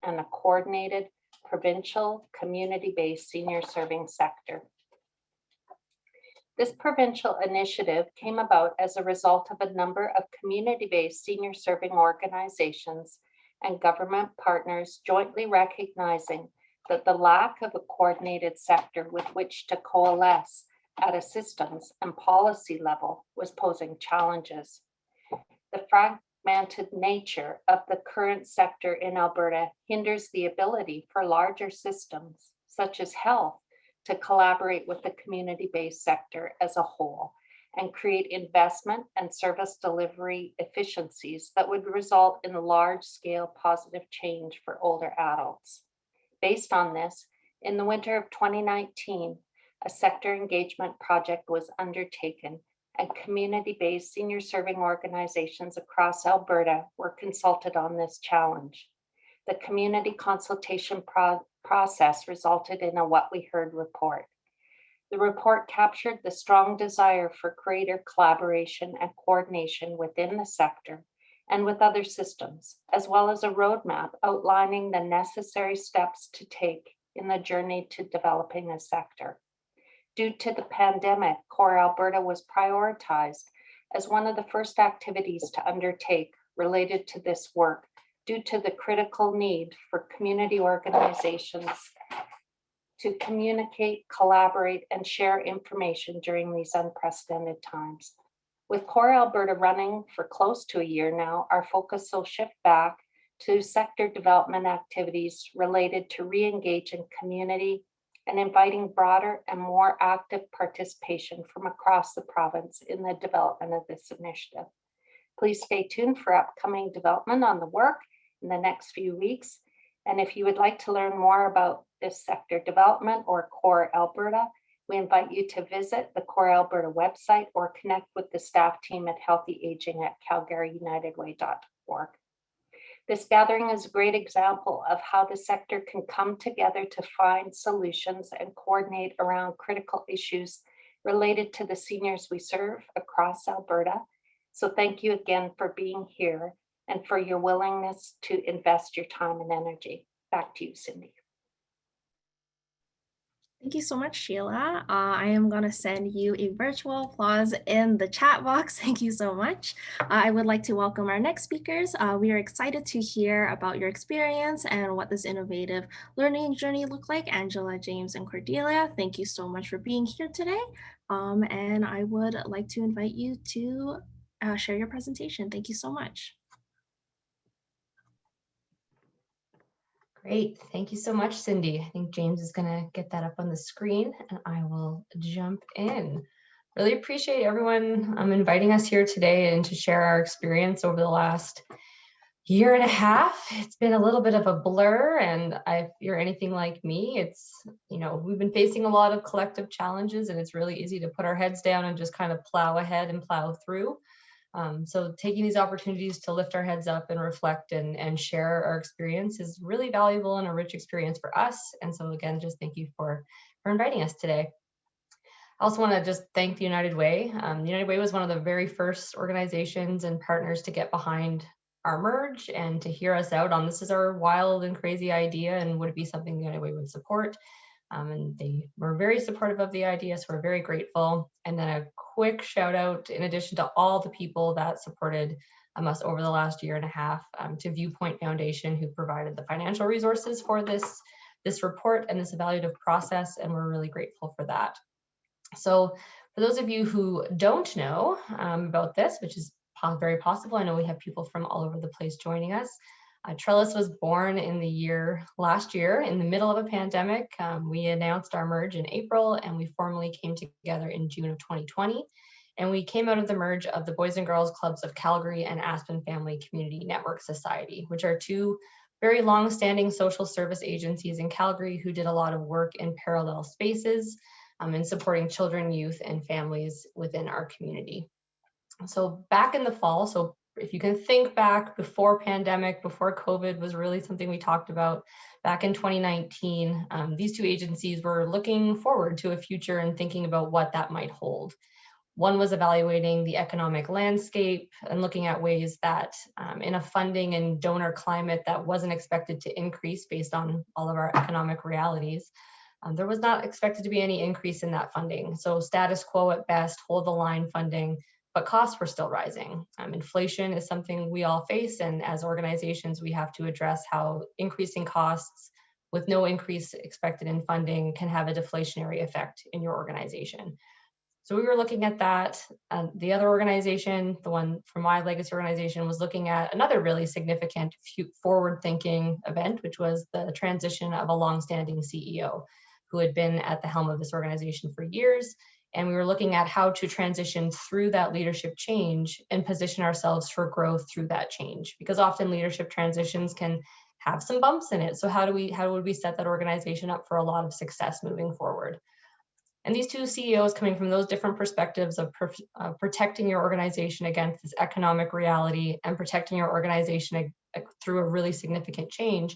and a coordinated provincial community-based senior serving sector. This provincial initiative came about as a result of a number of community-based senior serving organizations and government partners jointly recognizing that the lack of a coordinated sector with which to coalesce at a systems and policy level was posing challenges. The fragmented nature of the current sector in Alberta hinders the ability for larger systems, such as health, to collaborate with the community-based sector as a whole and create investment and service delivery efficiencies that would result in large-scale positive change for older adults. Based on this, in the winter of 2019, a sector engagement project was undertaken and community-based senior serving organizations across Alberta were consulted on this challenge. The community consultation process resulted in a What We Heard report. The report captured the strong desire for greater collaboration and coordination within the sector and with other systems, as well as a roadmap outlining the necessary steps to take in the journey to developing a sector. Due to the pandemic, Core Alberta was prioritized as one of the first activities to undertake related to this work due to the critical need for community organizations to communicate, collaborate, and share information during these unprecedented times. With Core Alberta running for close to a year now, our focus will shift back to sector development activities related to re-engaging community and inviting broader and more active participation from across the province in the development of this initiative. Please stay tuned for upcoming development on the work in the next few weeks. And if you would like to learn more about this sector development or Core Alberta, we invite you to visit the Core Alberta website or connect with the staff team at Healthy Aging at calgaryunitedway.org. This gathering is a great example of how the sector can come together to find solutions and coordinate around critical issues related to the seniors we serve across Alberta. So thank you again for being here and for your willingness to invest your time and energy. Back to you, Cindy. Thank you so much, Sheila. I am going to send you a virtual applause in the chat box. Thank you so much. I would like to welcome our next speakers. We are excited to hear about your experience and what this innovative learning journey looked like. Angela, James, and Cordelia, thank you so much for being here today. And I would like to invite you to share your presentation. Thank you so much. Great, thank you so much, Cindy. I think James is gonna get that up on the screen and I will jump in. Really appreciate everyone inviting us here today and to share our experience over the last year and a half. It's been a little bit of a blur, and if you're anything like me, it's, we've been facing a lot of collective challenges and it's really easy to put our heads down and just kind of plow ahead and plow through. So taking these opportunities to lift our heads up and reflect and share our experience is really valuable and a rich experience for us. And so again, just thank you for inviting us today. I also want to just thank the United Way. The United Way was one of the very first organizations and partners to get behind our merge and to hear us out on this is our wild and crazy idea and would it be something the United Way would support. And they were very supportive of the idea, so we're very grateful. And then a quick shout out, in addition to all the people that supported us over the last year and a half, to Viewpoint Foundation, who provided the financial resources for this report and this evaluative process, and we're really grateful for that. So for those of you who don't know about this, which is very possible, I know we have people from all over the place joining us. Trellis was born in last year in the middle of a pandemic. We announced our merge in April and we formally came together in June of 2020. And we came out of the merge of the Boys and Girls Clubs of Calgary and Aspen Family Community Network Society, which are two very long-standing social service agencies in Calgary who did a lot of work in parallel spaces in supporting children, youth, and families within our community. So back in the fall, so if you can think back before pandemic, before COVID was really something we talked about back in 2019, these two agencies were looking forward to a future and thinking about what that might hold. One was evaluating the economic landscape and looking at ways that in a funding and donor climate that wasn't expected to increase based on all of our economic realities, there was not expected to be any increase in that funding. So status quo at best, hold the line funding, but costs were still rising. Inflation is something we all face, and as organizations, we have to address how increasing costs with no increase expected in funding can have a deflationary effect in your organization. So we were looking at that. The other organization, the one from my legacy organization, was looking at another really significant forward-thinking event, which was the transition of a longstanding CEO who had been at the helm of this organization for years. And we were looking at how to transition through that leadership change and position ourselves for growth through that change, because often leadership transitions can have some bumps in it. So how would we set that organization up for a lot of success moving forward? And these two CEOs, coming from those different perspectives of protecting your organization against this economic reality and protecting your organization through a really significant change,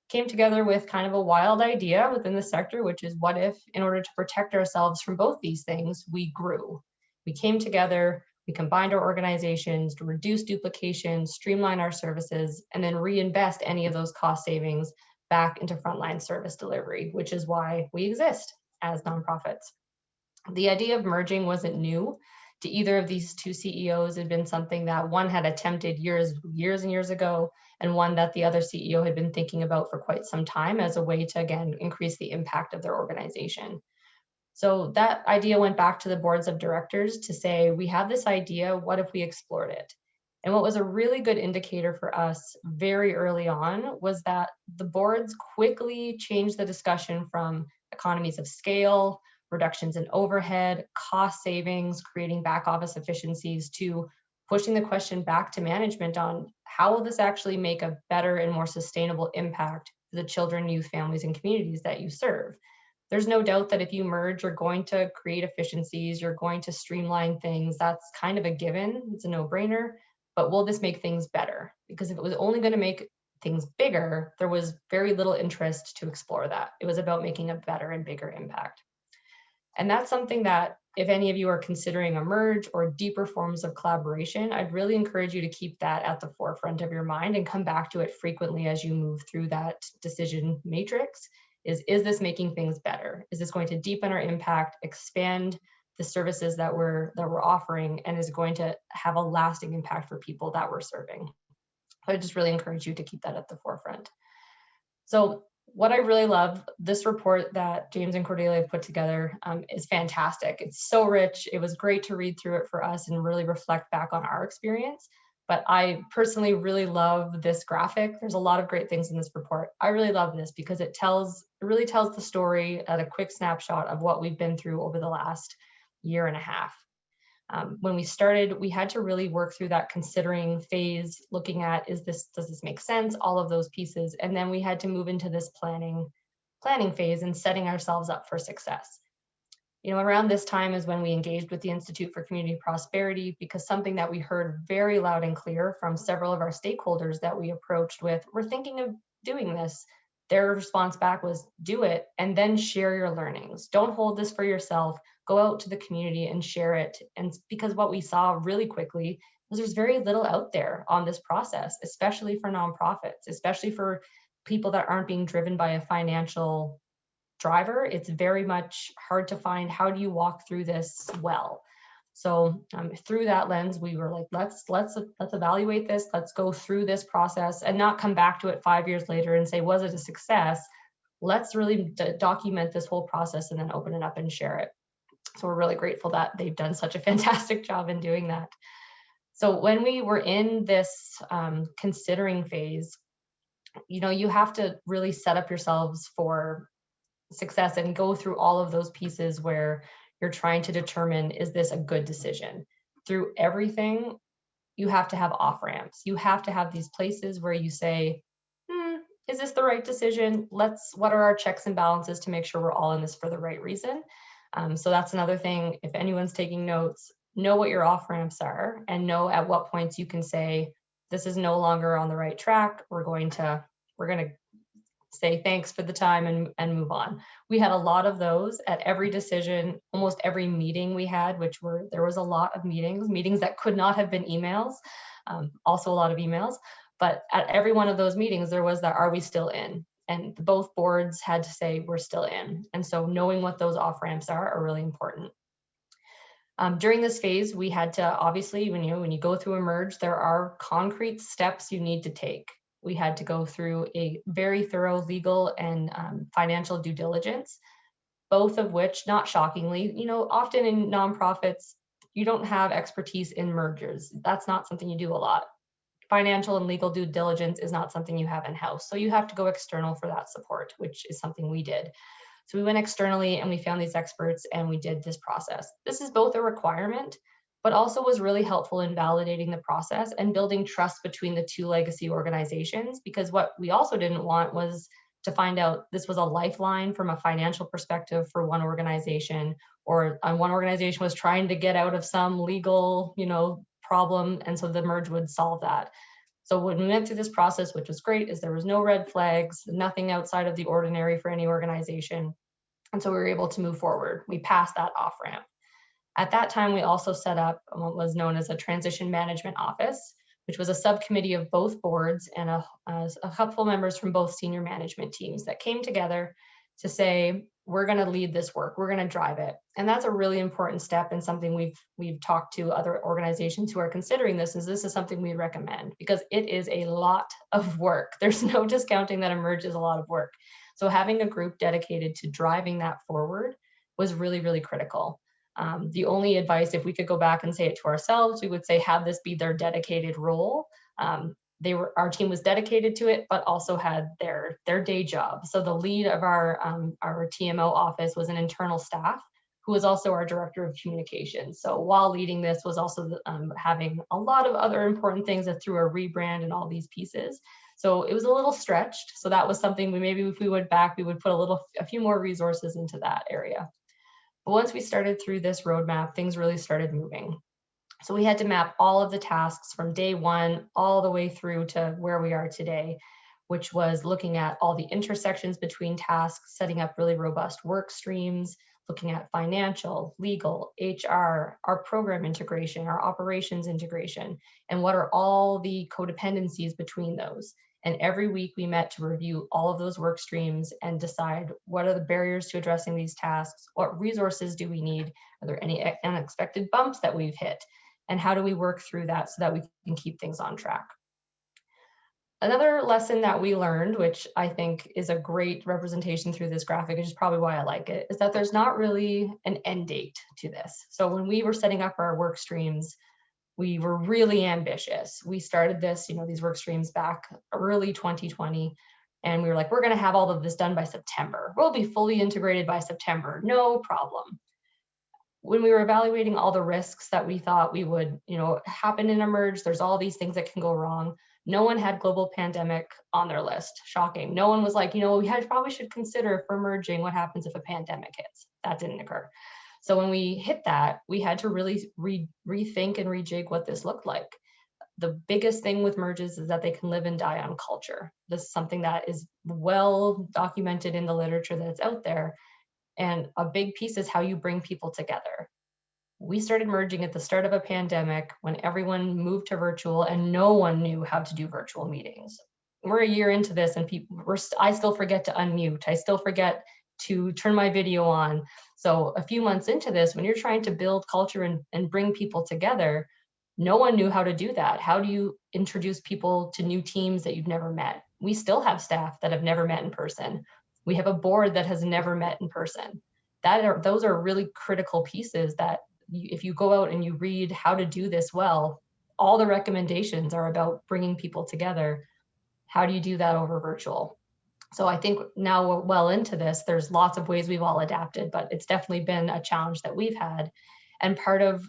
came together with kind of a wild idea within the sector, which is, what if, in order to protect ourselves from both these things, we grew? We came together, we combined our organizations to reduce duplication, streamline our services, and then reinvest any of those cost savings back into frontline service delivery, which is why we exist as nonprofits. The idea of merging wasn't new to either of these two CEOs. It had been something that one had attempted years and years ago, and one that the other CEO had been thinking about for quite some time as a way to, again, increase the impact of their organization. So that idea went back to the boards of directors to say, we have this idea, what if we explored it? And what was a really good indicator for us very early on was that the boards quickly changed the discussion from economies of scale, reductions in overhead, cost savings, creating back office efficiencies, to pushing the question back to management on how will this actually make a better and more sustainable impact for the children, youth, families, and communities that you serve. There's no doubt that if you merge, you're going to create efficiencies, you're going to streamline things. That's kind of a given, it's a no-brainer. But will this make things better? Because if it was only going to make things bigger, there was very little interest to explore that. It was about making a better and bigger impact. And that's something that, if any of you are considering a merge or deeper forms of collaboration, I'd really encourage you to keep that at the forefront of your mind and come back to it frequently as you move through that decision matrix. Is this making things better? Is this going to deepen our impact, expand the services that we're offering, and is going to have a lasting impact for people that we're serving? I just really encourage you to keep that at the forefront. So what I really love, this report that James and Cordelia have put together is fantastic. It's so rich. It was great to read through it for us and really reflect back on our experience. But I personally really love this graphic. There's a lot of great things in this report. I really love this because it really tells the story at a quick snapshot of what we've been through over the last year and a half. When we started, we had to really work through that considering phase, looking at, does this make sense? All of those pieces. And then we had to move into this planning phase and setting ourselves up for success. Around this time is when we engaged with the Institute for Community Prosperity, because something that we heard very loud and clear from several of our stakeholders that we approached with, we're thinking of doing this. Their response back was, do it and then share your learnings. Don't hold this for yourself. Go out to the community and share it. And because what we saw really quickly was there's very little out there on this process, especially for nonprofits, especially for people that aren't being driven by a financial driver. It's very much hard to find, how do you walk through this well? So through that lens, we were like, let's evaluate this. Let's go through this process and not come back to it 5 years later and say, was it a success? Let's really document this whole process and then open it up and share it. So we're really grateful that they've done such a fantastic job in doing that. So when we were in this considering phase, you have to really set up yourselves for success and go through all of those pieces where you're trying to determine, is this a good decision? Through everything, you have to have off-ramps. You have to have these places where you say, is this the right decision? What are our checks and balances to make sure we're all in this for the right reason? So that's another thing. If anyone's taking notes, know what your off-ramps are and know at what points you can say, this is no longer on the right track. We're going to say thanks for the time and move on. We had a lot of those at every decision, almost every meeting we had, there was a lot of meetings that could not have been emails, also a lot of emails, but at every one of those meetings, there was that, are we still in? And both boards had to say, we're still in. And so knowing what those off ramps are really important. During this phase, we had to, obviously, when you go through a merge, there are concrete steps you need to take. We had to go through a very thorough legal and financial due diligence, both of which, not shockingly, often in nonprofits, you don't have expertise in mergers. That's not something you do a lot. Financial and legal due diligence is not something you have in-house. So you have to go external for that support, which is something we did. So we went externally and we found these experts and we did this process. This is both a requirement, but also was really helpful in validating the process and building trust between the two legacy organizations, because what we also didn't want was to find out this was a lifeline from a financial perspective for one organization, or one organization was trying to get out of some legal, problem, and so the merge would solve that. So when we went through this process, which was great, is there was no red flags, nothing outside of the ordinary for any organization. And so we were able to move forward. We passed that off ramp. At that time, we also set up what was known as a transition management office, which was a subcommittee of both boards and a couple members from both senior management teams that came together to say, we're going to lead this work, we're going to drive it. And that's a really important step, and something we've talked to other organizations who are considering this is something we recommend, because it is a lot of work. There's no discounting that a merge is a lot of work. So having a group dedicated to driving that forward was really, really critical. The only advice, if we could go back and say it to ourselves, we would say have this be their dedicated role. Our team was dedicated to it, but also had their day job. So the lead of our TMO office was an internal staff who was also our director of communications. So while leading this was also having a lot of other important things through a rebrand and all these pieces. So it was a little stretched. So that was something maybe if we went back, we would put a few more resources into that area. But once we started through this roadmap, things really started moving. So we had to map all of the tasks from day one all the way through to where we are today, which was looking at all the intersections between tasks, setting up really robust work streams, looking at financial, legal, HR, our program integration, our operations integration, and what are all the codependencies between those. And every week we met to review all of those work streams and decide what are the barriers to addressing these tasks, what resources do we need, are there any unexpected bumps that we've hit, and how do we work through that so that we can keep things on track. Another lesson that we learned, which I think is a great representation through this graphic, which is probably why I like it, is that there's not really an end date to this. So when we were setting up our work streams, we were really ambitious. We started these work streams back early 2020, and we were like, we're going to have all of this done by September. We'll be fully integrated by September, no problem. When we were evaluating all the risks that we thought we would, happen in a merge, there's all these things that can go wrong. No one had global pandemic on their list. Shocking. No one was like, we probably should consider if we're merging, what happens if a pandemic hits? That didn't occur. So when we hit that, we had to really rethink and rejig what this looked like. The biggest thing with merges is that they can live and die on culture. This is something that is well documented in the literature that's out there. And a big piece is how you bring people together. We started merging at the start of a pandemic when everyone moved to virtual and no one knew how to do virtual meetings. We're a year into this and I still forget to unmute. I still forget to turn my video on. So a few months into this, when you're trying to build culture and bring people together, no one knew how to do that. How do you introduce people to new teams that you've never met? We still have staff that have never met in person. We have a board that has never met in person. Those are really critical pieces that if you go out and you read how to do this well, all the recommendations are about bringing people together. How do you do that over virtual? So I think now we're well into this. There's lots of ways we've all adapted, but it's definitely been a challenge that we've had. And part of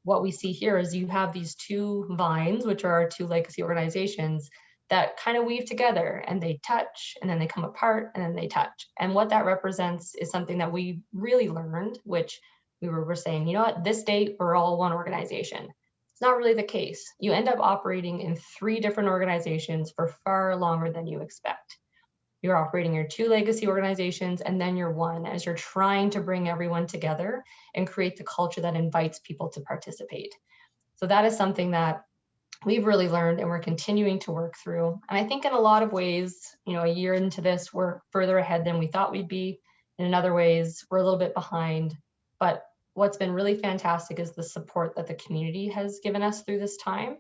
what we see here is you have these two vines, which are our two legacy organizations that kind of weave together and they touch and then they come apart and then they touch. And what that represents is something that we really learned, which we were saying, this date, we're all one organization. It's not really the case. You end up operating in 3 different organizations for far longer than you expect. you're operating your 2 legacy organizations, and then your 1, as you're trying to bring everyone together and create the culture that invites people to participate. So that is something that we've really learned and we're continuing to work through. And I think in a lot of ways, a year into this, we're further ahead than we thought we'd be. And in other ways, we're a little bit behind. But what's been really fantastic is the support that the community has given us through this time,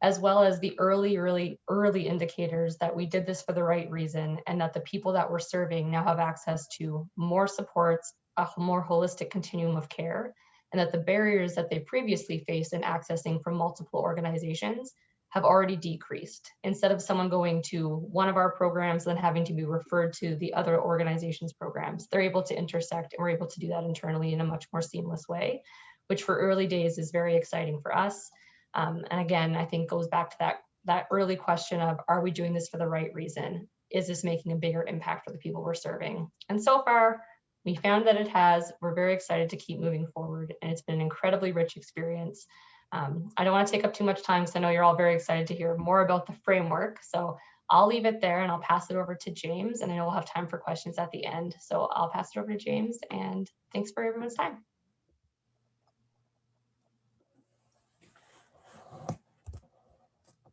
as well as the early indicators that we did this for the right reason, and that the people that we're serving now have access to more supports, a more holistic continuum of care, and that the barriers that they previously faced in accessing from multiple organizations have already decreased. Instead of someone going to one of our programs and then having to be referred to the other organization's programs, they're able to intersect, and we're able to do that internally in a much more seamless way, which for early days is very exciting for us. And again, I think goes back to that early question of, are we doing this for the right reason? Is this making a bigger impact for the people we're serving? And so far, we found that it has. We're very excited to keep moving forward, and it's been an incredibly rich experience. I don't want to take up too much time because I know you're all very excited to hear more about the framework. So I'll leave it there and I'll pass it over to James, and I know we'll have time for questions at the end. So I'll pass it over to James, and thanks for everyone's time.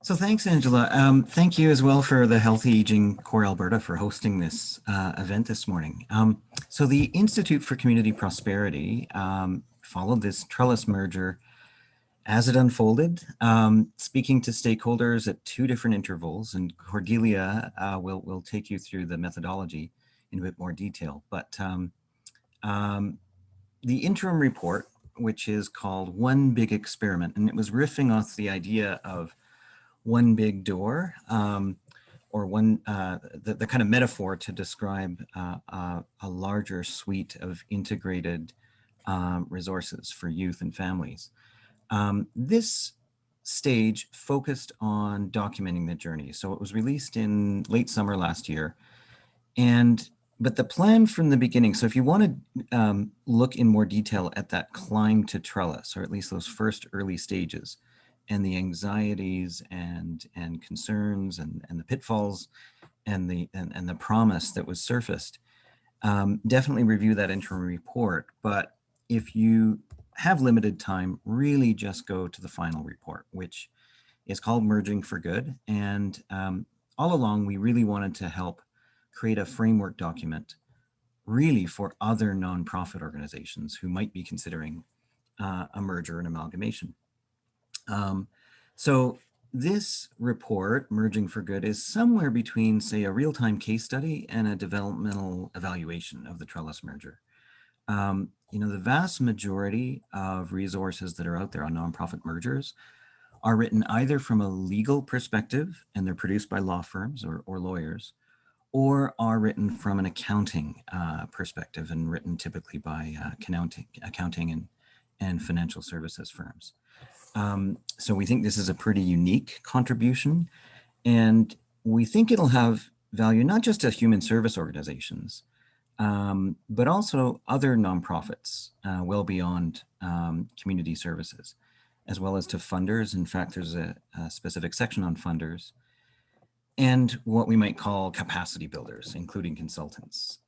So thanks, Angela. Thank you as well for the Healthy Aging Core Alberta for hosting this event this morning. So the Institute for Community Prosperity followed this Trellis merger as it unfolded, speaking to stakeholders at 2 different intervals, and Cordelia will take you through the methodology in a bit more detail. But the interim report, which is called One Big Experiment, and it was riffing off the idea of one big door, or one, the kind of metaphor to describe a larger suite of integrated resources for youth and families. This stage focused on documenting the journey. So it was released in late summer last year. But the plan from the beginning, so if you want to look in more detail at that climb to Trellis, or at least those first early stages, and the anxieties and concerns and the pitfalls and the promise that was surfaced, definitely review that interim report. But if you have limited time, really just go to the final report, which is called Merging for Good. And all along, we really wanted to help create a framework document really for other nonprofit organizations who might be considering a merger and amalgamation. So this report, Merging for Good, is somewhere between, say, a real-time case study and a developmental evaluation of the Trellis merger. The vast majority of resources that are out there on nonprofit mergers are written either from a legal perspective, and they're produced by law firms or lawyers, or are written from an accounting perspective and written typically by accounting and financial services firms. So we think this is a pretty unique contribution, and we think it'll have value not just to human service organizations, but also other nonprofits well beyond community services, as well as to funders. In fact, there's a specific section on funders, and what we might call capacity builders, including consultants.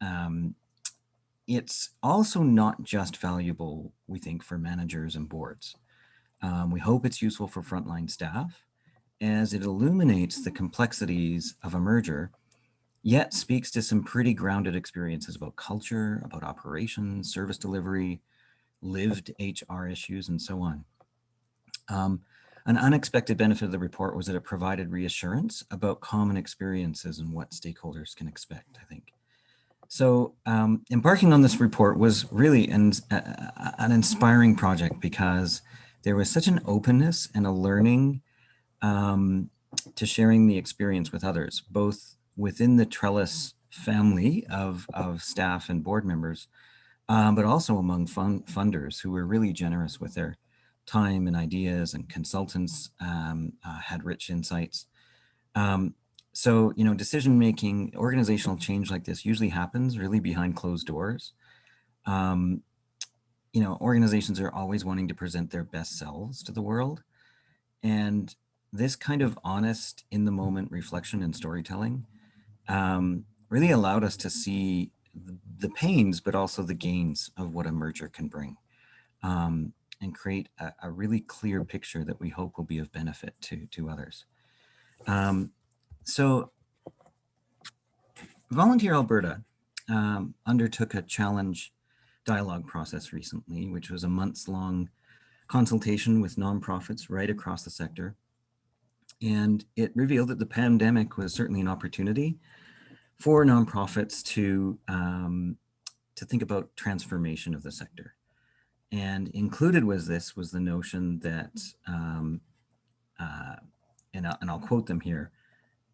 It's also not just valuable, we think, for managers and boards. We hope it's useful for frontline staff, as it illuminates the complexities of a merger, yet speaks to some pretty grounded experiences about culture, about operations, service delivery, lived HR issues, and so on. An unexpected benefit of the report was that it provided reassurance about common experiences and what stakeholders can expect, I think. So embarking on this report was really an inspiring project, because there was such an openness and a learning to sharing the experience with others, both within the Trellis family of staff and board members, but also among funders who were really generous with their time and ideas, and consultants had rich insights. So, decision-making, organizational change like this usually happens really behind closed doors. Organizations are always wanting to present their best selves to the world. And this kind of honest, in-the-moment reflection and storytelling really allowed us to see the pains, but also the gains of what a merger can bring, and create a really clear picture that we hope will be of benefit to others. So Volunteer Alberta undertook a challenge dialogue process recently, which was a months-long consultation with nonprofits right across the sector. And it revealed that the pandemic was certainly an opportunity for nonprofits to think about transformation of the sector. And included was the notion that, and I'll quote them here,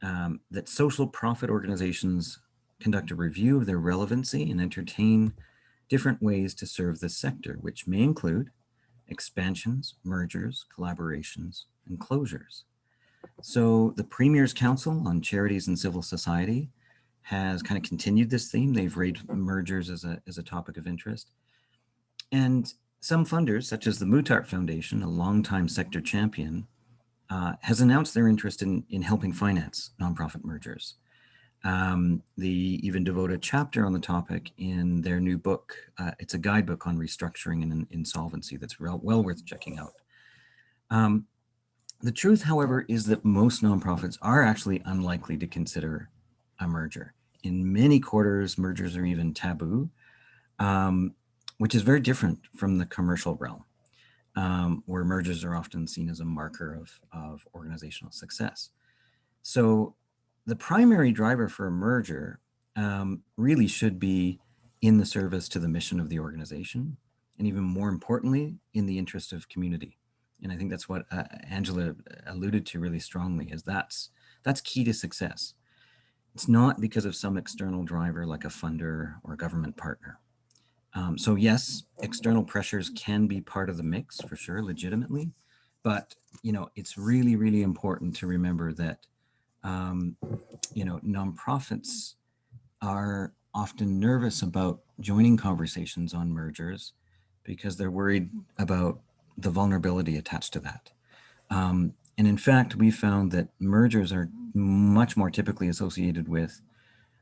that social profit organizations conduct a review of their relevancy and entertain different ways to serve the sector, which may include expansions, mergers, collaborations, and closures. So the Premier's Council on Charities and Civil Society has kind of continued this theme. They've raised mergers as a topic of interest. And some funders, such as the Muttart Foundation, a longtime sector champion, has announced their interest in helping finance nonprofit mergers. They even devote a chapter on the topic in their new book. It's a guidebook on restructuring and insolvency that's well worth checking out. The truth, however, is that most nonprofits are actually unlikely to consider a merger. In many quarters, mergers are even taboo, which is very different from the commercial realm, where mergers are often seen as a marker of organizational success. So the primary driver for a merger really should be in the service to the mission of the organization, and even more importantly, in the interest of community. And I think that's what Angela alluded to really strongly, is that's key to success. It's not because of some external driver like a funder or a government partner. So yes, external pressures can be part of the mix for sure, legitimately, but it's really, really important to remember that nonprofits are often nervous about joining conversations on mergers because they're worried about the vulnerability attached to that. And in fact, we found that mergers are much more typically associated with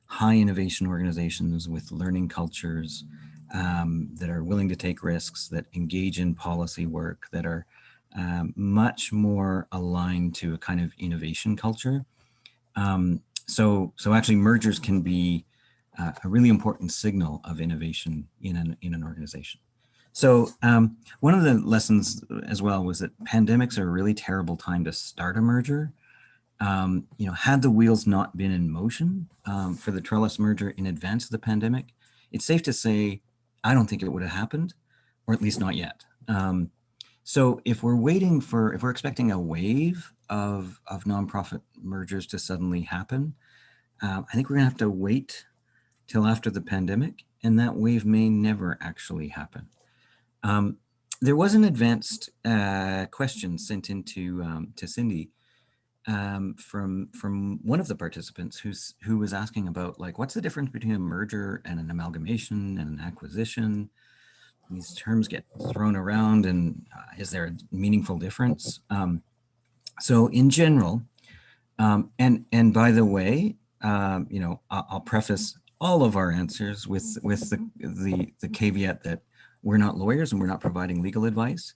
high innovation organizations with learning cultures that are willing to take risks, that engage in policy work, that are much more aligned to a kind of innovation culture. So actually mergers can be a really important signal of innovation in an organization. So one of the lessons as well was that pandemics are a really terrible time to start a merger. Had the wheels not been in motion for the Trellis merger in advance of the pandemic, it's safe to say, I don't think it would have happened, or at least not yet. So if we're expecting a wave of nonprofit mergers to suddenly happen, I think we're gonna have to wait till after the pandemic, and that wave may never actually happen. There was an advanced question sent into to Cindy from one of the participants who was asking about, like, what's the difference between a merger and an amalgamation and an acquisition? These terms get thrown around, and is there a meaningful difference? So in general, and by the way, I'll preface all of our answers with the caveat that we're not lawyers and we're not providing legal advice.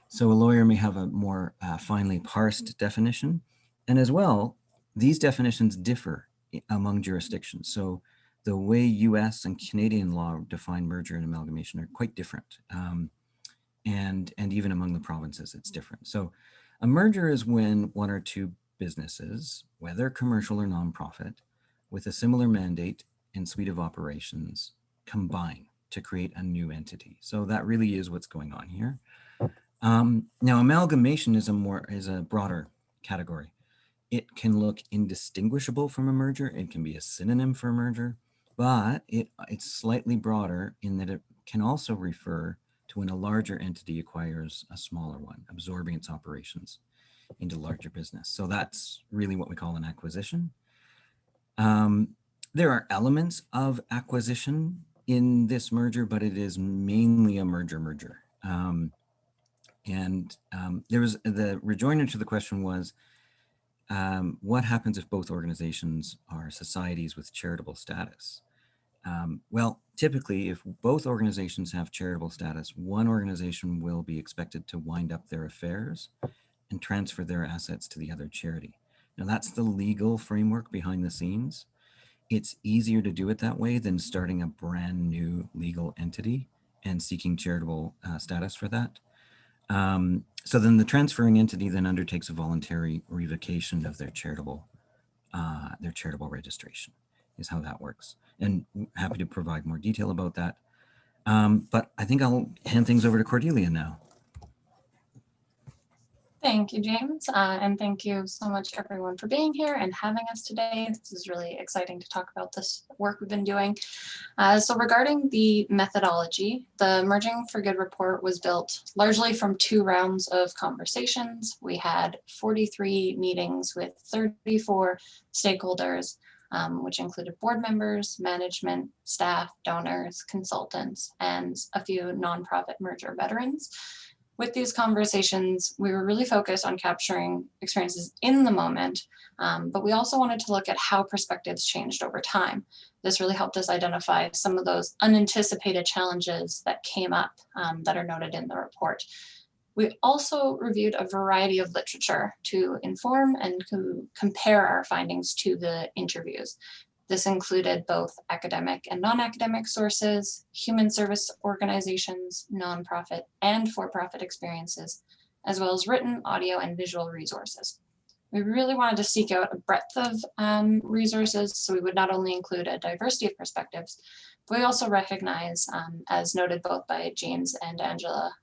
So a lawyer may have a more finely parsed definition. And as well, these definitions differ among jurisdictions. So the way US and Canadian law define merger and amalgamation are quite different. And even among the provinces, it's different. So a merger is when one or two businesses, whether commercial or nonprofit, with a similar mandate and suite of operations, combine to create a new entity. So that really is what's going on here. Now, amalgamation is a broader category. It can look indistinguishable from a merger. It can be a synonym for a merger, but it's slightly broader in that it can also refer to when a larger entity acquires a smaller one, absorbing its operations into larger business. So that's really what we call an acquisition. There are elements of acquisition in this merger, but it is mainly a merger. There was the rejoinder to the question was, what happens if both organizations are societies with charitable status? Well, typically, if both organizations have charitable status, one organization will be expected to wind up their affairs and transfer their assets to the other charity. Now, that's the legal framework behind the scenes. It's easier to do it that way than starting a brand new legal entity and seeking charitable status for that. So then the transferring entity then undertakes a voluntary revocation of their charitable registration, is how that works. And happy to provide more detail about that. But I think I'll hand things over to Cordelia now. Thank you, James, and thank you so much everyone for being here and having us today. This is really exciting to talk about this work we've been doing. So regarding the methodology, the Merging for Good report was built largely from 2 rounds of conversations. We had 43 meetings with 34 stakeholders, which included board members, management, staff, donors, consultants, and a few nonprofit merger veterans. With these conversations, we were really focused on capturing experiences in the moment, but we also wanted to look at how perspectives changed over time. This really helped us identify some of those unanticipated challenges that came up that are noted in the report. We also reviewed a variety of literature to inform and compare our findings to the interviews. This included both academic and non-academic sources, human service organizations, nonprofit and for-profit experiences, as well as written, audio, and visual resources. We really wanted to seek out a breadth of resources, so we would not only include a diversity of perspectives, but we also recognize, as noted both by James and Angela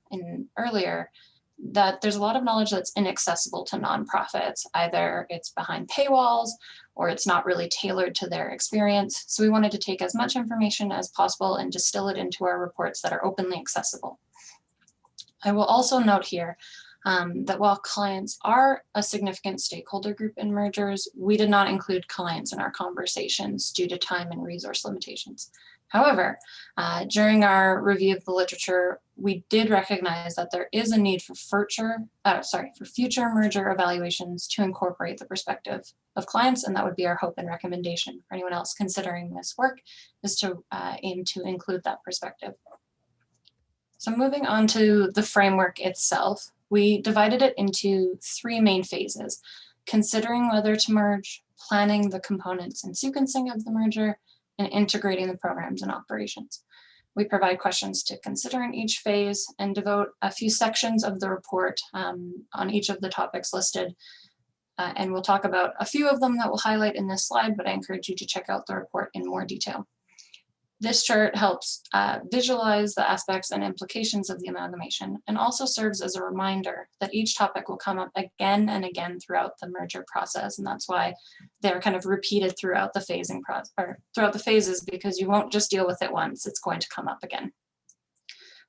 earlier, that there's a lot of knowledge that's inaccessible to nonprofits. Either it's behind paywalls or it's not really tailored to their experience. So we wanted to take as much information as possible and distill it into our reports that are openly accessible. I will also note here that while clients are a significant stakeholder group in mergers, we did not include clients in our conversations due to time and resource limitations. However, during our review of the literature, we did recognize that there is a need for future merger evaluations to incorporate the perspective of clients, and that would be our hope and recommendation for anyone else considering this work, is to aim to include that perspective. So moving on to the framework itself, we divided it into 3 main phases: considering whether to merge, planning the components and sequencing of the merger, and integrating the programs and operations. We provide questions to consider in each phase and devote a few sections of the report on each of the topics listed. And we'll talk about a few of them that we'll highlight in this slide, but I encourage you to check out the report in more detail. This chart helps visualize the aspects and implications of the amalgamation, and also serves as a reminder that each topic will come up again and again throughout the merger process. And that's why they're kind of repeated throughout the phasing process, or throughout the phases, because you won't just deal with it once, it's going to come up again.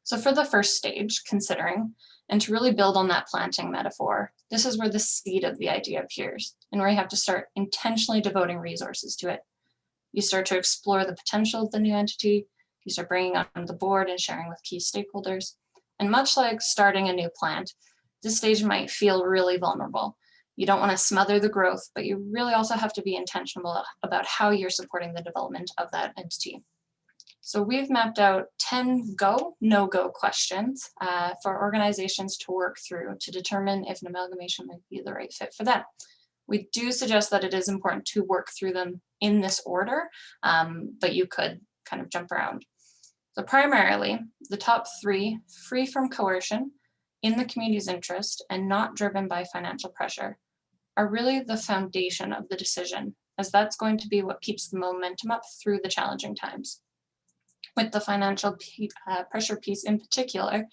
So for the first stage, considering, and to really build on that planting metaphor, this is where the seed of the idea appears, and where you have to start intentionally devoting resources to it. You start to explore the potential of the new entity. You start bringing on the board and sharing with key stakeholders. And much like starting a new plant, this stage might feel really vulnerable. You don't want to smother the growth, but you really also have to be intentional about how you're supporting the development of that entity. So we've mapped out 10 go, no-go questions for organizations to work through to determine if an amalgamation might be the right fit for them. We do suggest that it is important to work through them in this order, but you could kind of jump around. So primarily, the top 3, free from coercion, in the community's interest, and not driven by financial pressure, are really the foundation of the decision, as that's going to be what keeps the momentum up through the challenging times. With the financial pressure piece in particular,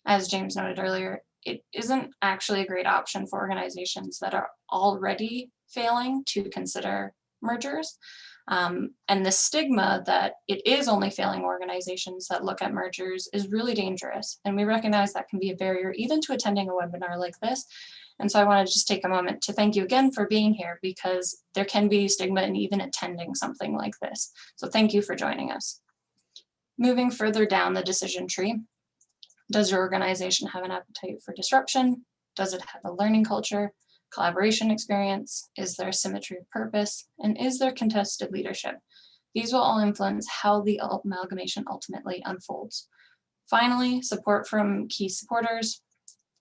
as James noted earlier, it isn't actually a great option for organizations that are already failing to consider mergers. And the stigma that it is only failing organizations that look at mergers is really dangerous. And we recognize that can be a barrier even to attending a webinar like this. And so I want to just take a moment to thank you again for being here, because there can be stigma in even attending something like this. So thank you for joining us. Moving further down the decision tree, does your organization have an appetite for disruption? Does it have a learning culture? collaboration experience? Is there symmetry of purpose? And is there contested leadership? These will all influence how the amalgamation ultimately unfolds. Finally, support from key supporters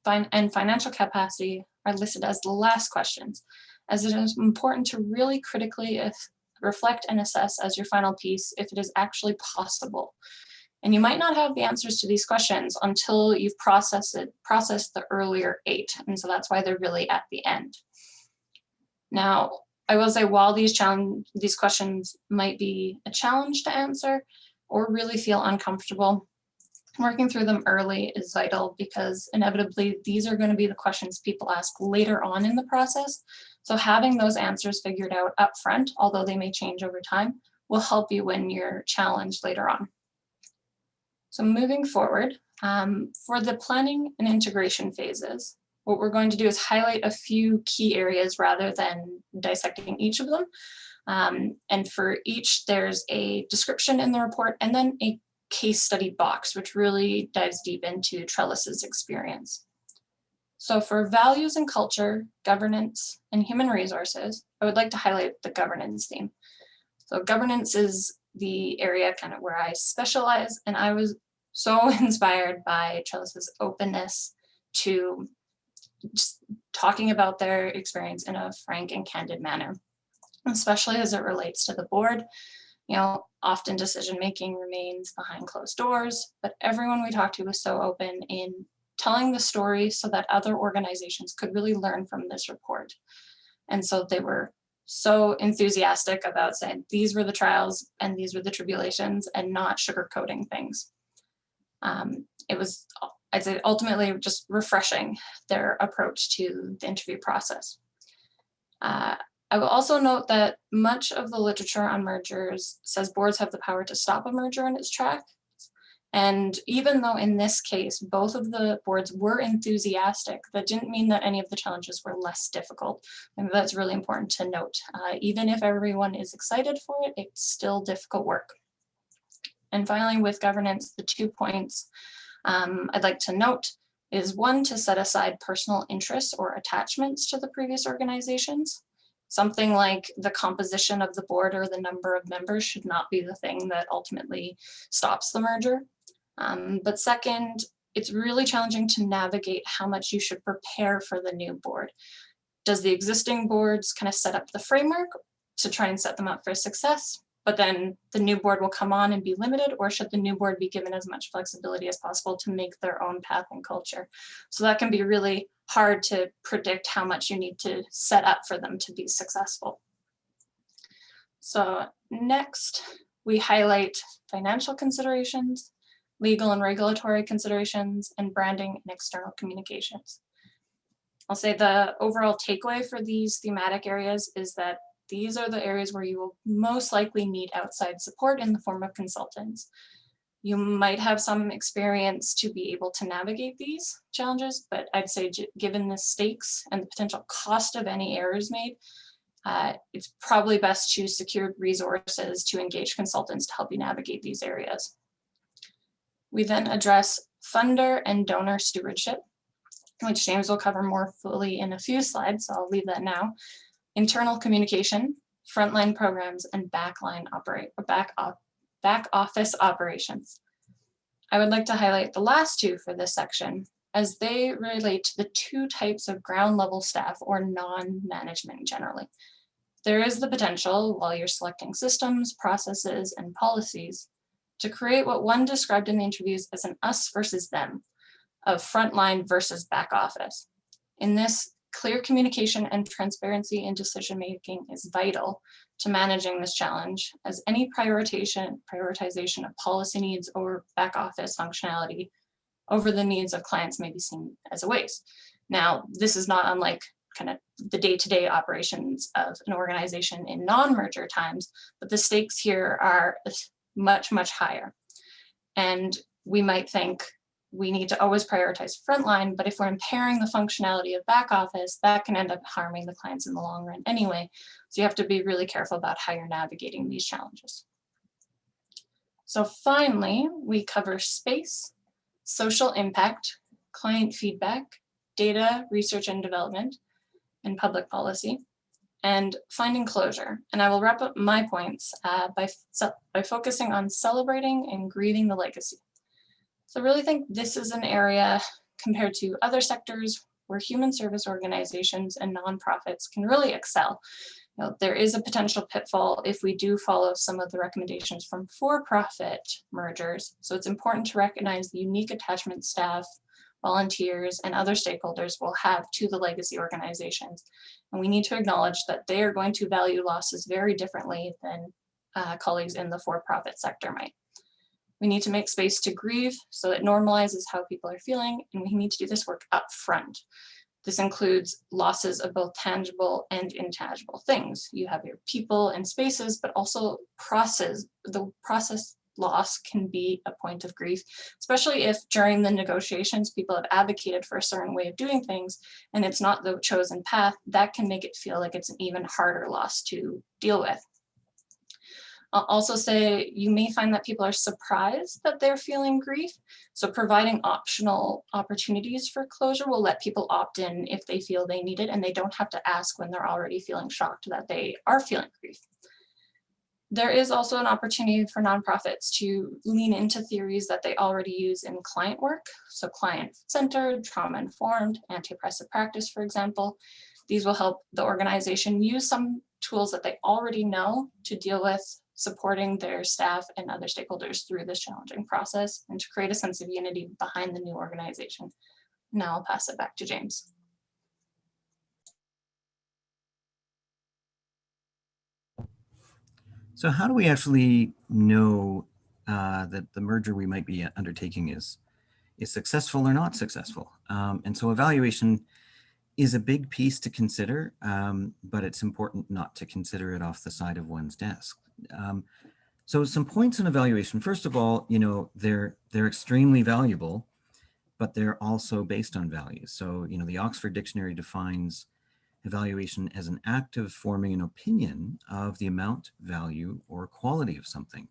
and financial capacity are listed as the last questions, as it is important to really critically reflect and assess as your final piece if it is actually possible. And you might not have the answers to these questions until you've processed the earlier 8. And so that's why they're really at the end. Now, I will say while these questions might be a challenge to answer or really feel uncomfortable, working through them early is vital because inevitably these are going to be the questions people ask later on in the process. So having those answers figured out up front, although they may change over time, will help you when you're challenged later on. So moving forward, for the planning and integration phases, what we're going to do is highlight a few key areas rather than dissecting each of them. And for each, there's a description in the report and then a case study box, which really dives deep into Trellis's experience. So for values and culture, governance, and human resources, I would like to highlight the governance theme. So governance is the area kind of where I specialize, and I was so inspired by Trellis's openness to just talking about their experience in a frank and candid manner, especially as it relates to the board. You know, often decision-making remains behind closed doors, but everyone we talked to was so open in telling the story so that other organizations could really learn from this report. And so they were so enthusiastic about saying these were the trials and these were the tribulations and not sugarcoating things. It was, I'd say, ultimately just refreshing their approach to the interview process. I will also note that much of the literature on mergers says boards have the power to stop a merger in its tracks. And even though in this case, both of the boards were enthusiastic, that didn't mean that any of the challenges were less difficult. And that's really important to note. Even if everyone is excited for it, it's still difficult work. And finally, with governance, the 2 points I'd like to note is one, to set aside personal interests or attachments to the previous organizations. Something like the composition of the board or the number of members should not be the thing that ultimately stops the merger. But second, it's really challenging to navigate how much you should prepare for the new board. Does the existing boards kind of set up the framework to try and set them up for success, but then the new board will come on and be limited, or should the new board be given as much flexibility as possible to make their own path and culture? So that can be really hard to predict how much you need to set up for them to be successful. So next, we highlight financial considerations, legal and regulatory considerations, and branding and external communications. I'll say the overall takeaway for these thematic areas is that these are the areas where you will most likely need outside support in the form of consultants. You might have some experience to be able to navigate these challenges, but I'd say given the stakes and the potential cost of any errors made, it's probably best to secure resources to engage consultants to help you navigate these areas. We then address funder and donor stewardship, which James will cover more fully in a few slides, so I'll leave that now. Internal communication, frontline programs, and back office operations. I would like to highlight the last two for this section as they relate to the 2 types of ground level staff or non-management generally. There is the potential, while you're selecting systems, processes, and policies, to create what one described in the interviews as an us versus them of frontline versus back office. In this, clear communication and transparency in decision-making is vital to managing this challenge, as any prioritization of policy needs or back office functionality over the needs of clients may be seen as a waste. Now, this is not unlike kind of the day-to-day operations of an organization in non-merger times, but the stakes here are much, much higher. And we might think we need to always prioritize frontline, but if we're impairing the functionality of back office, that can end up harming the clients in the long run anyway. So you have to be really careful about how you're navigating these challenges. So finally, we cover space, social impact, client feedback, data, research and development, in public policy, and finding closure. And I will wrap up my points by focusing on celebrating and grieving the legacy. So I really think this is an area compared to other sectors where human service organizations and nonprofits can really excel. There is a potential pitfall if we do follow some of the recommendations from for-profit mergers. So it's important to recognize the unique attachment staff, volunteers, and other stakeholders will have to the legacy organizations. And we need to acknowledge that they are going to value losses very differently than colleagues in the for-profit sector might. We need to make space to grieve so it normalizes how people are feeling, and we need to do this work up front. This includes losses of both tangible and intangible things. You have your people and spaces, but also the process loss can be a point of grief, especially if during the negotiations, people have advocated for a certain way of doing things and it's not the chosen path. That can make it feel like it's an even harder loss to deal with. I'll also say you may find that people are surprised that they're feeling grief. So providing optional opportunities for closure will let people opt in if they feel they need it, and they don't have to ask when they're already feeling shocked that they are feeling grief. There is also an opportunity for nonprofits to lean into theories that they already use in client work. So client-centered, trauma-informed, anti-oppressive practice, for example. These will help the organization use some tools that they already know to deal with supporting their staff and other stakeholders through this challenging process and to create a sense of unity behind the new organization. Now I'll pass it back to James. So how do we actually know that the merger we might be undertaking is successful or not successful? And so evaluation is a big piece to consider, but it's important not to consider it off the side of one's desk. So some points on evaluation. First of all, they're extremely valuable, but they're also based on values. So, the Oxford Dictionary defines evaluation as an act of forming an opinion of the amount, value, or quality of something.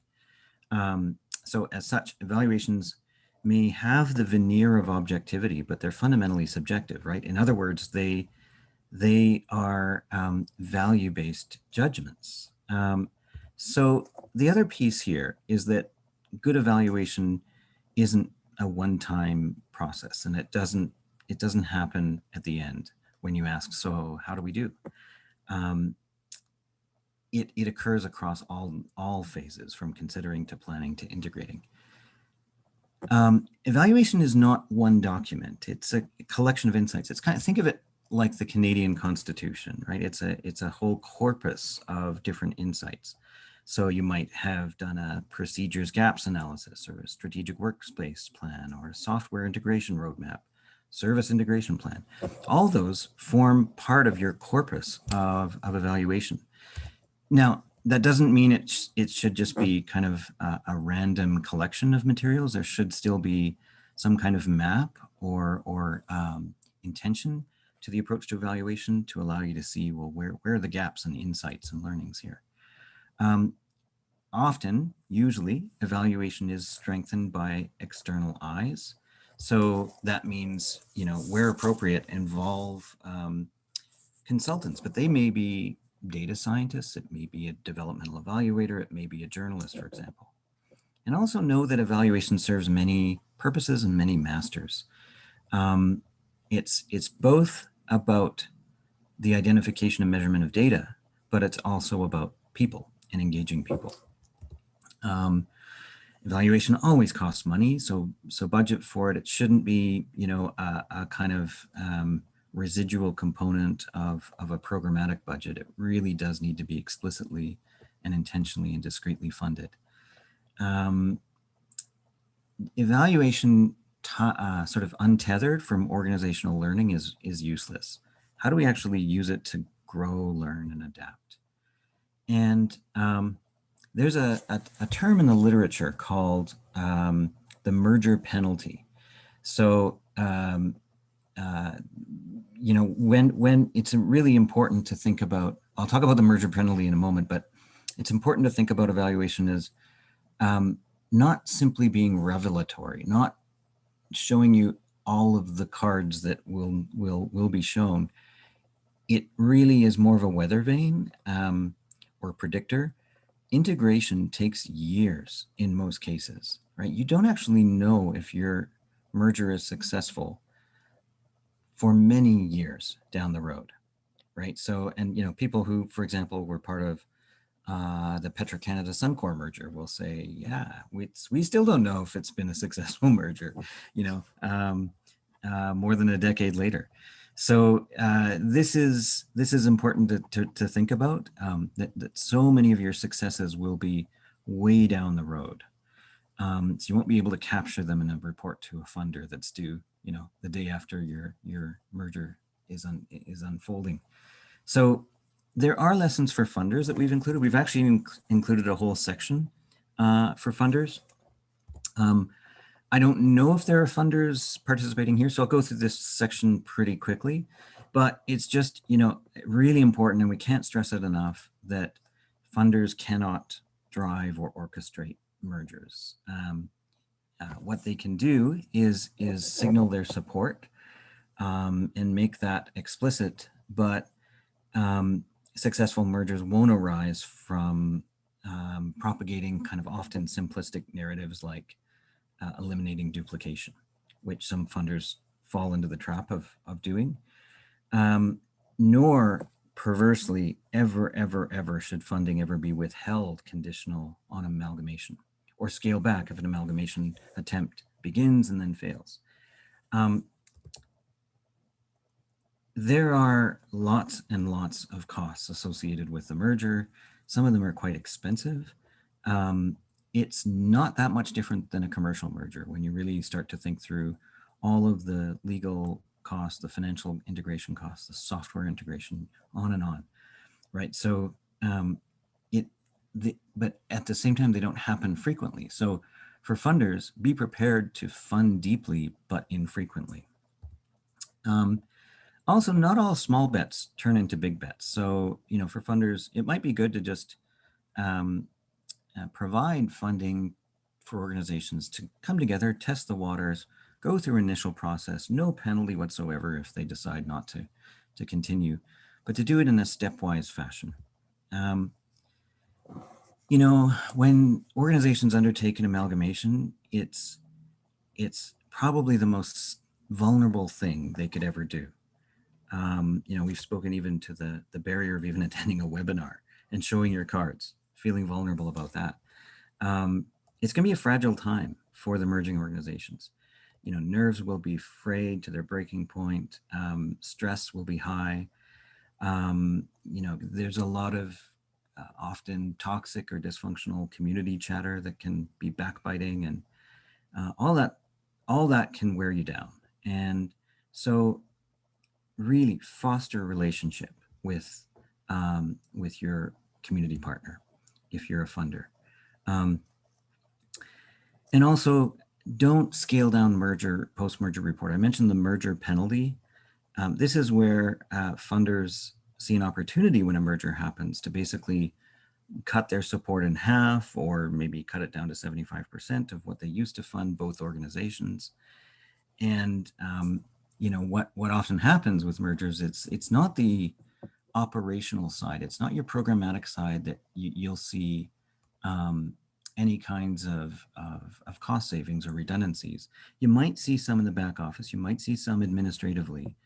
So as such, evaluations may have the veneer of objectivity, but they're fundamentally subjective, right? In other words, they are value-based judgments. So the other piece here is that good evaluation isn't a one-time process, and it doesn't happen at the end when you ask, so how do we do? It occurs across all phases, from considering to planning to integrating. Evaluation is not one document. It's a collection of insights. It's think of it like the Canadian Constitution, right? It's a whole corpus of different insights. So you might have done a procedures gaps analysis, or a strategic workspace plan, or a software integration roadmap, service integration plan. All those form part of your corpus of evaluation. Now, that doesn't mean it should just be kind of a random collection of materials. There should still be some kind of map or intention to the approach to evaluation to allow you to see, well, where are the gaps and insights and learnings here? Usually, evaluation is strengthened by external eyes. So that means, where appropriate, involve consultants, but they may be data scientists, it may be a developmental evaluator, it may be a journalist, for example. And also know that evaluation serves many purposes and many masters. It's both about the identification and measurement of data, but it's also about people and engaging people. Evaluation always costs money, so budget for it. It shouldn't be, a kind of residual component of a programmatic budget. It really does need to be explicitly and intentionally and discreetly funded. Evaluation sort of untethered from organizational learning is useless. How do we actually use it to grow, learn, and adapt? And there's a term in the literature called the merger penalty. So, when it's really important to think about, I'll talk about the merger penalty in a moment, but it's important to think about evaluation as not simply being revelatory, not showing you all of the cards that will be shown. it really is more of a weather vane or predictor. Integration takes years in most cases, right? You don't actually know if your merger is successful for many years down the road, right? So, and people who, for example, were part of the Petro-Canada Suncor merger will say, yeah, we still don't know if it's been a successful merger, more than a decade later. So this is important to think about, that so many of your successes will be way down the road. So you won't be able to capture them in a report to a funder that's due, the day after your merger is unfolding. So there are lessons for funders that we've included. We've actually included a whole section for funders. I don't know if there are funders participating here, so I'll go through this section pretty quickly, but it's just, really important, and we can't stress it enough, that funders cannot drive or orchestrate mergers. What they can do is signal their support and make that explicit, but successful mergers won't arise from propagating kind of often simplistic narratives like eliminating duplication, which some funders fall into the trap of doing, nor perversely ever should funding ever be withheld conditional on amalgamation or scale back if an amalgamation attempt begins and then fails. There are lots and lots of costs associated with the merger. Some of them are quite expensive. It's not that much different than a commercial merger when you really start to think through all of the legal costs, the financial integration costs, the software integration, on and on, right? So, but at the same time, they don't happen frequently. So for funders, be prepared to fund deeply, but infrequently. Also, not all small bets turn into big bets. So, for funders, it might be good to just provide funding for organizations to come together, test the waters, go through an initial process, no penalty whatsoever if they decide not to continue, but to do it in a stepwise fashion. When organizations undertake an amalgamation, it's probably the most vulnerable thing they could ever do. We've spoken even to the barrier of even attending a webinar and showing your cards, feeling vulnerable about that. It's going to be a fragile time for the merging organizations. Nerves will be frayed to their breaking point. Stress will be high. There's a lot of often toxic or dysfunctional community chatter that can be backbiting, and all that can wear you down. And so really foster a relationship with your community partner if you're a funder. And also, don't scale down post-merger report. I mentioned the merger penalty. This is where funders see an opportunity when a merger happens to basically cut their support in half, or maybe cut it down to 75% of what they used to fund both organizations. And what often happens with mergers, it's not the operational side, it's not your programmatic side that you'll see any kinds of cost savings or redundancies. You might see some in the back office, you might see some administratively,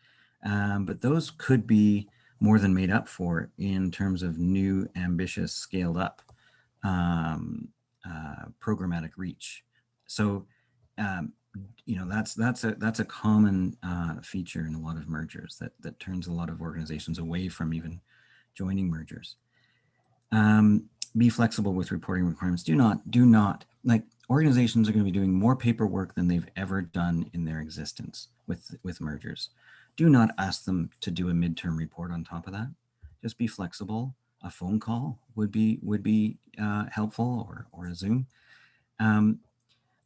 but those could be more than made up for in terms of new, ambitious, scaled up programmatic reach. So, that's a common feature in a lot of mergers that turns a lot of organizations away from even joining mergers. Be flexible with reporting requirements. Do not, like, organizations are going to be doing more paperwork than they've ever done in their existence with mergers. Do not ask them to do a midterm report on top of that. Just be flexible. A phone call would be helpful, or a Zoom.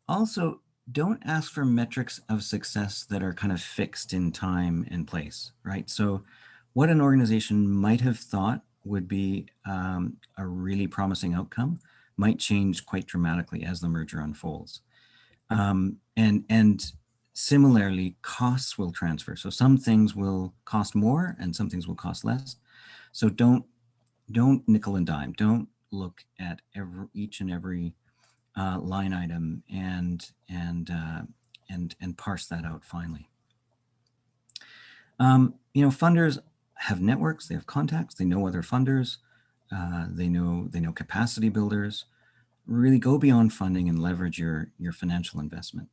Also, don't ask for metrics of success that are kind of fixed in time and place, right? So what an organization might have thought would be a really promising outcome might change quite dramatically as the merger unfolds. And Similarly, costs will transfer. So some things will cost more and some things will cost less. So don't nickel and dime. Don't look at each and every line item and parse that out finally. Funders have networks, they have contacts, they know other funders, they know capacity builders. Really go beyond funding and leverage your financial investment.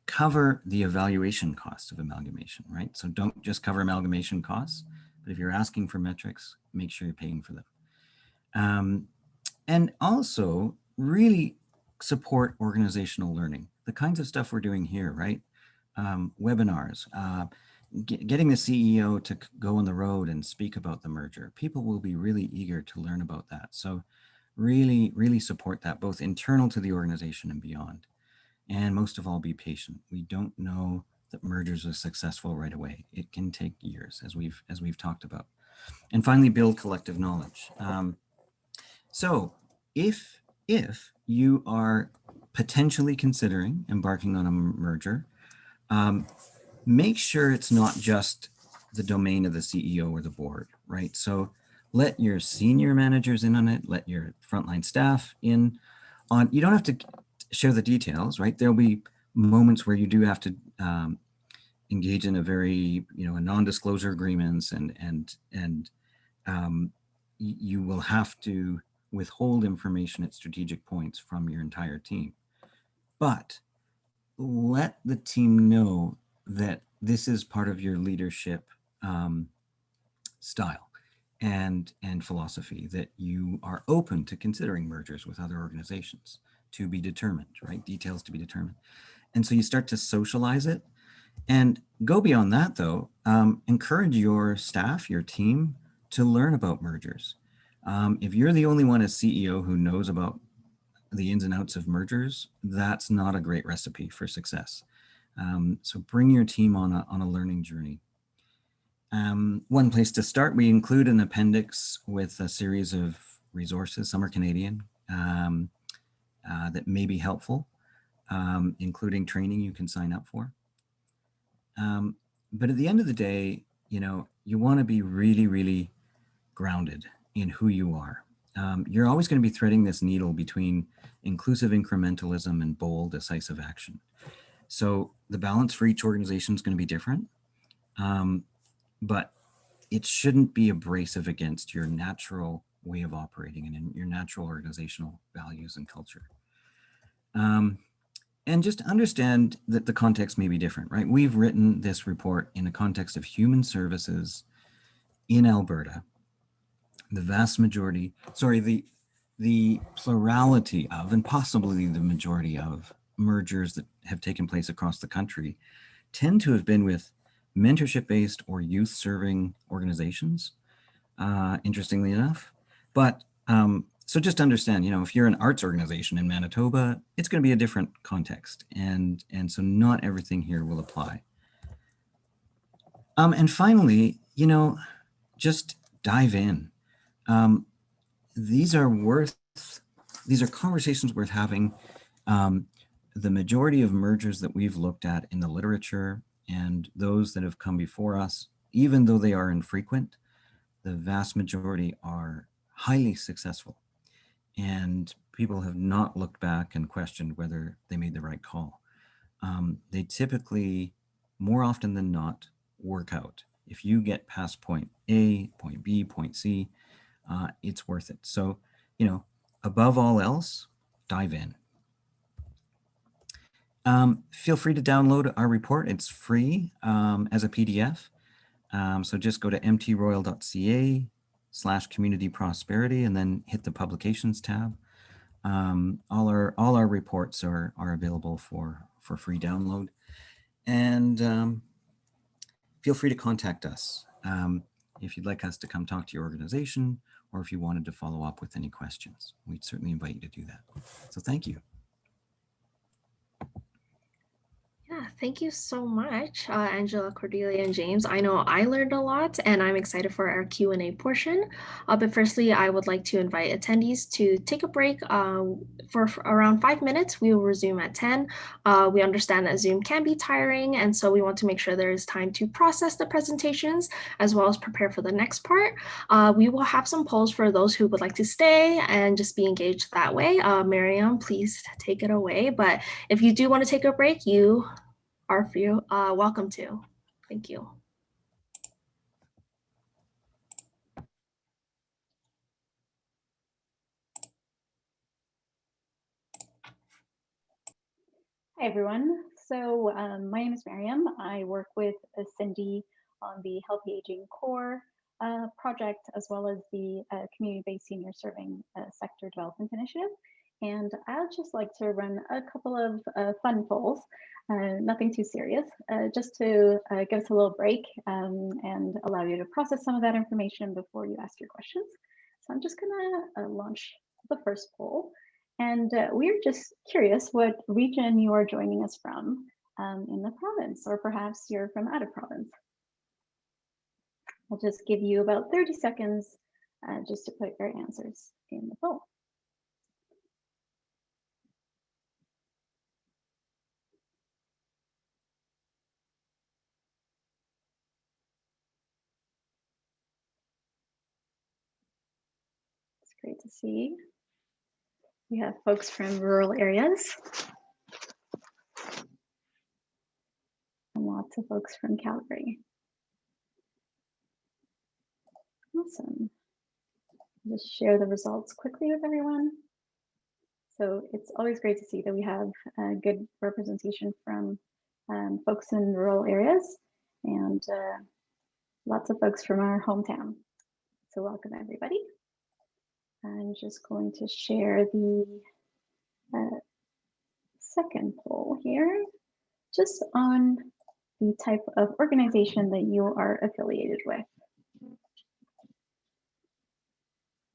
Cover the evaluation costs of amalgamation, right? So don't just cover amalgamation costs, but if you're asking for metrics, make sure you're paying for them. And also really support organizational learning. The kinds of stuff we're doing here, right? Webinars, getting the CEO to go on the road and speak about the merger. People will be really eager to learn about that. So really, really support that, both internal to the organization and beyond. And most of all, be patient. We don't know that mergers are successful right away. It can take years, as we've talked about. And finally, build collective knowledge. So if you are potentially considering embarking on a merger, make sure it's not just the domain of the CEO or the board, right? So let your senior managers in on it, let your frontline staff in on. You don't have to share the details, right? There'll be moments where you do have to engage in a very, a non-disclosure agreements and you will have to withhold information at strategic points from your entire team. But let the team know that this is part of your leadership style and philosophy, that you are open to considering mergers with other organizations, to be determined, right? Details to be determined. And so you start to socialize it and go beyond that though. Encourage your staff, your team to learn about mergers. If you're the only one as CEO who knows about the ins and outs of mergers, that's not a great recipe for success. So bring your team on a learning journey. One place to start, we include an appendix with a series of resources. Some are Canadian, that may be helpful, including training you can sign up for. But at the end of the day, you want to be really, really grounded in who you are. You're always going to be threading this needle between inclusive incrementalism and bold, decisive action. So the balance for each organization is going to be different, but it shouldn't be abrasive against your natural way of operating and your natural organizational values and culture. And just understand that the context may be different, right? We've written this report in a context of human services in Alberta. The vast majority, the plurality of, and possibly the majority of mergers that have taken place across the country tend to have been with mentorship-based or youth-serving organizations, interestingly enough. But so just understand, if you're an arts organization in Manitoba, it's going to be a different context. And so not everything here will apply. And finally, just dive in. These are conversations worth having. The majority of mergers that we've looked at in the literature and those that have come before us, even though they are infrequent, the vast majority are highly successful. And people have not looked back and questioned whether they made the right call. They typically, more often than not, work out. If you get past point A, point B, point C, it's worth it. So, above all else, dive in. Feel free to download our report. It's free as a PDF. So just go to mtroyal.ca/community prosperity and then hit the publications tab. All our reports are available for free download. And feel free to contact us if you'd like us to come talk to your organization, or if you wanted to follow up with any questions. We'd certainly invite you to do that. So thank you. Yeah, Yeah, thank you so much, Angela, Cordelia, and James. I know I learned a lot, and I'm excited for our Q&A portion. But firstly, I would like to invite attendees to take a break for around 5 minutes. We will resume at 10. We understand that Zoom can be tiring, and so we want to make sure there is time to process the presentations as well as prepare for the next part. We will have some polls for those who would like to stay and just be engaged that way. Miriam, please take it away. But if you do want to take a break, you are welcome to. Thank you. Hi, everyone. So my name is Miriam. I work with Cindy on the Healthy Aging Core project, as well as the Community-Based Senior Serving Sector Development Initiative. And I'd just like to run a couple of fun polls, nothing too serious, just to give us a little break and allow you to process some of that information before you ask your questions. So I'm just gonna launch the first poll. And we're just curious what region you are joining us from in the province, or perhaps you're from out of province. I'll just give you about 30 seconds just to put your answers in the poll. It's great to see. We have folks from rural areas. And lots of folks from Calgary. Awesome. I'll just share the results quickly with everyone. So it's always great to see that we have a good representation from folks in rural areas and lots of folks from our hometown. So welcome everybody. I'm just going to share the second poll here, just on the type of organization that you are affiliated with.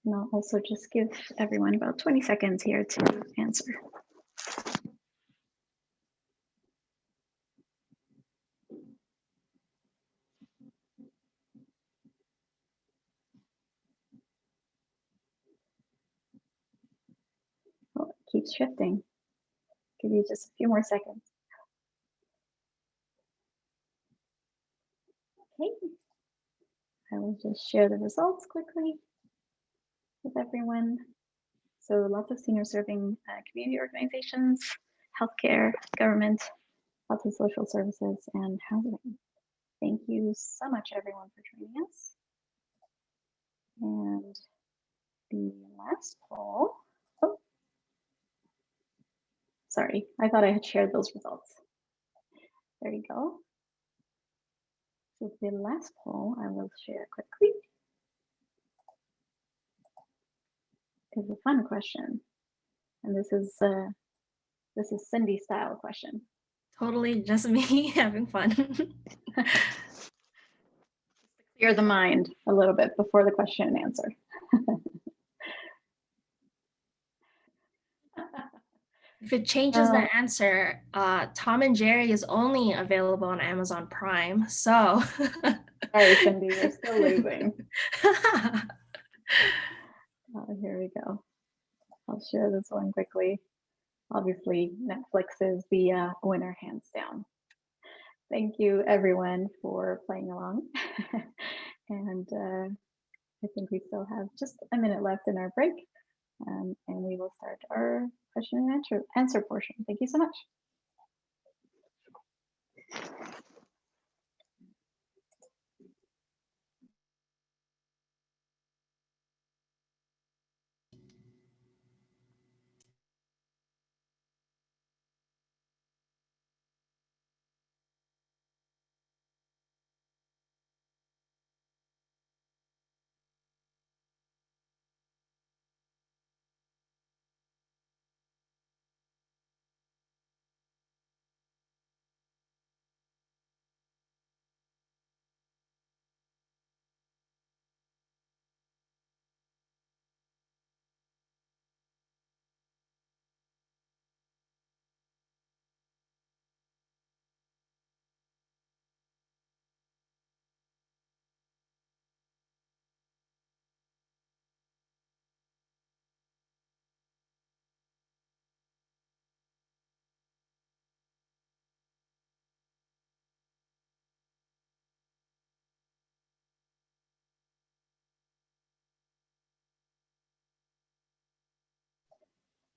And I'll also just give everyone about 20 seconds here to answer. Oh, it keeps shifting. Give you just a few more seconds. Okay, I will just share the results quickly with everyone. So lots of senior serving community organizations, healthcare, government, lots of social services and housing. Thank you so much everyone for joining us. And the last poll, oh, sorry, I thought I had shared those results. There you go. So the last poll I will share quickly is a fun question. And this is Cindy style question. Totally just me having fun. Clear the mind a little bit before the question and answer. If it changes the answer, Tom and Jerry is only available on Amazon Prime. So sorry, Cindy, you're still losing. Here we go. I'll share this one quickly. Obviously, Netflix is the winner, hands down. Thank you, everyone, for playing along. And I think we still have just a minute left in our break, and we will start our question and answer portion. Thank you so much.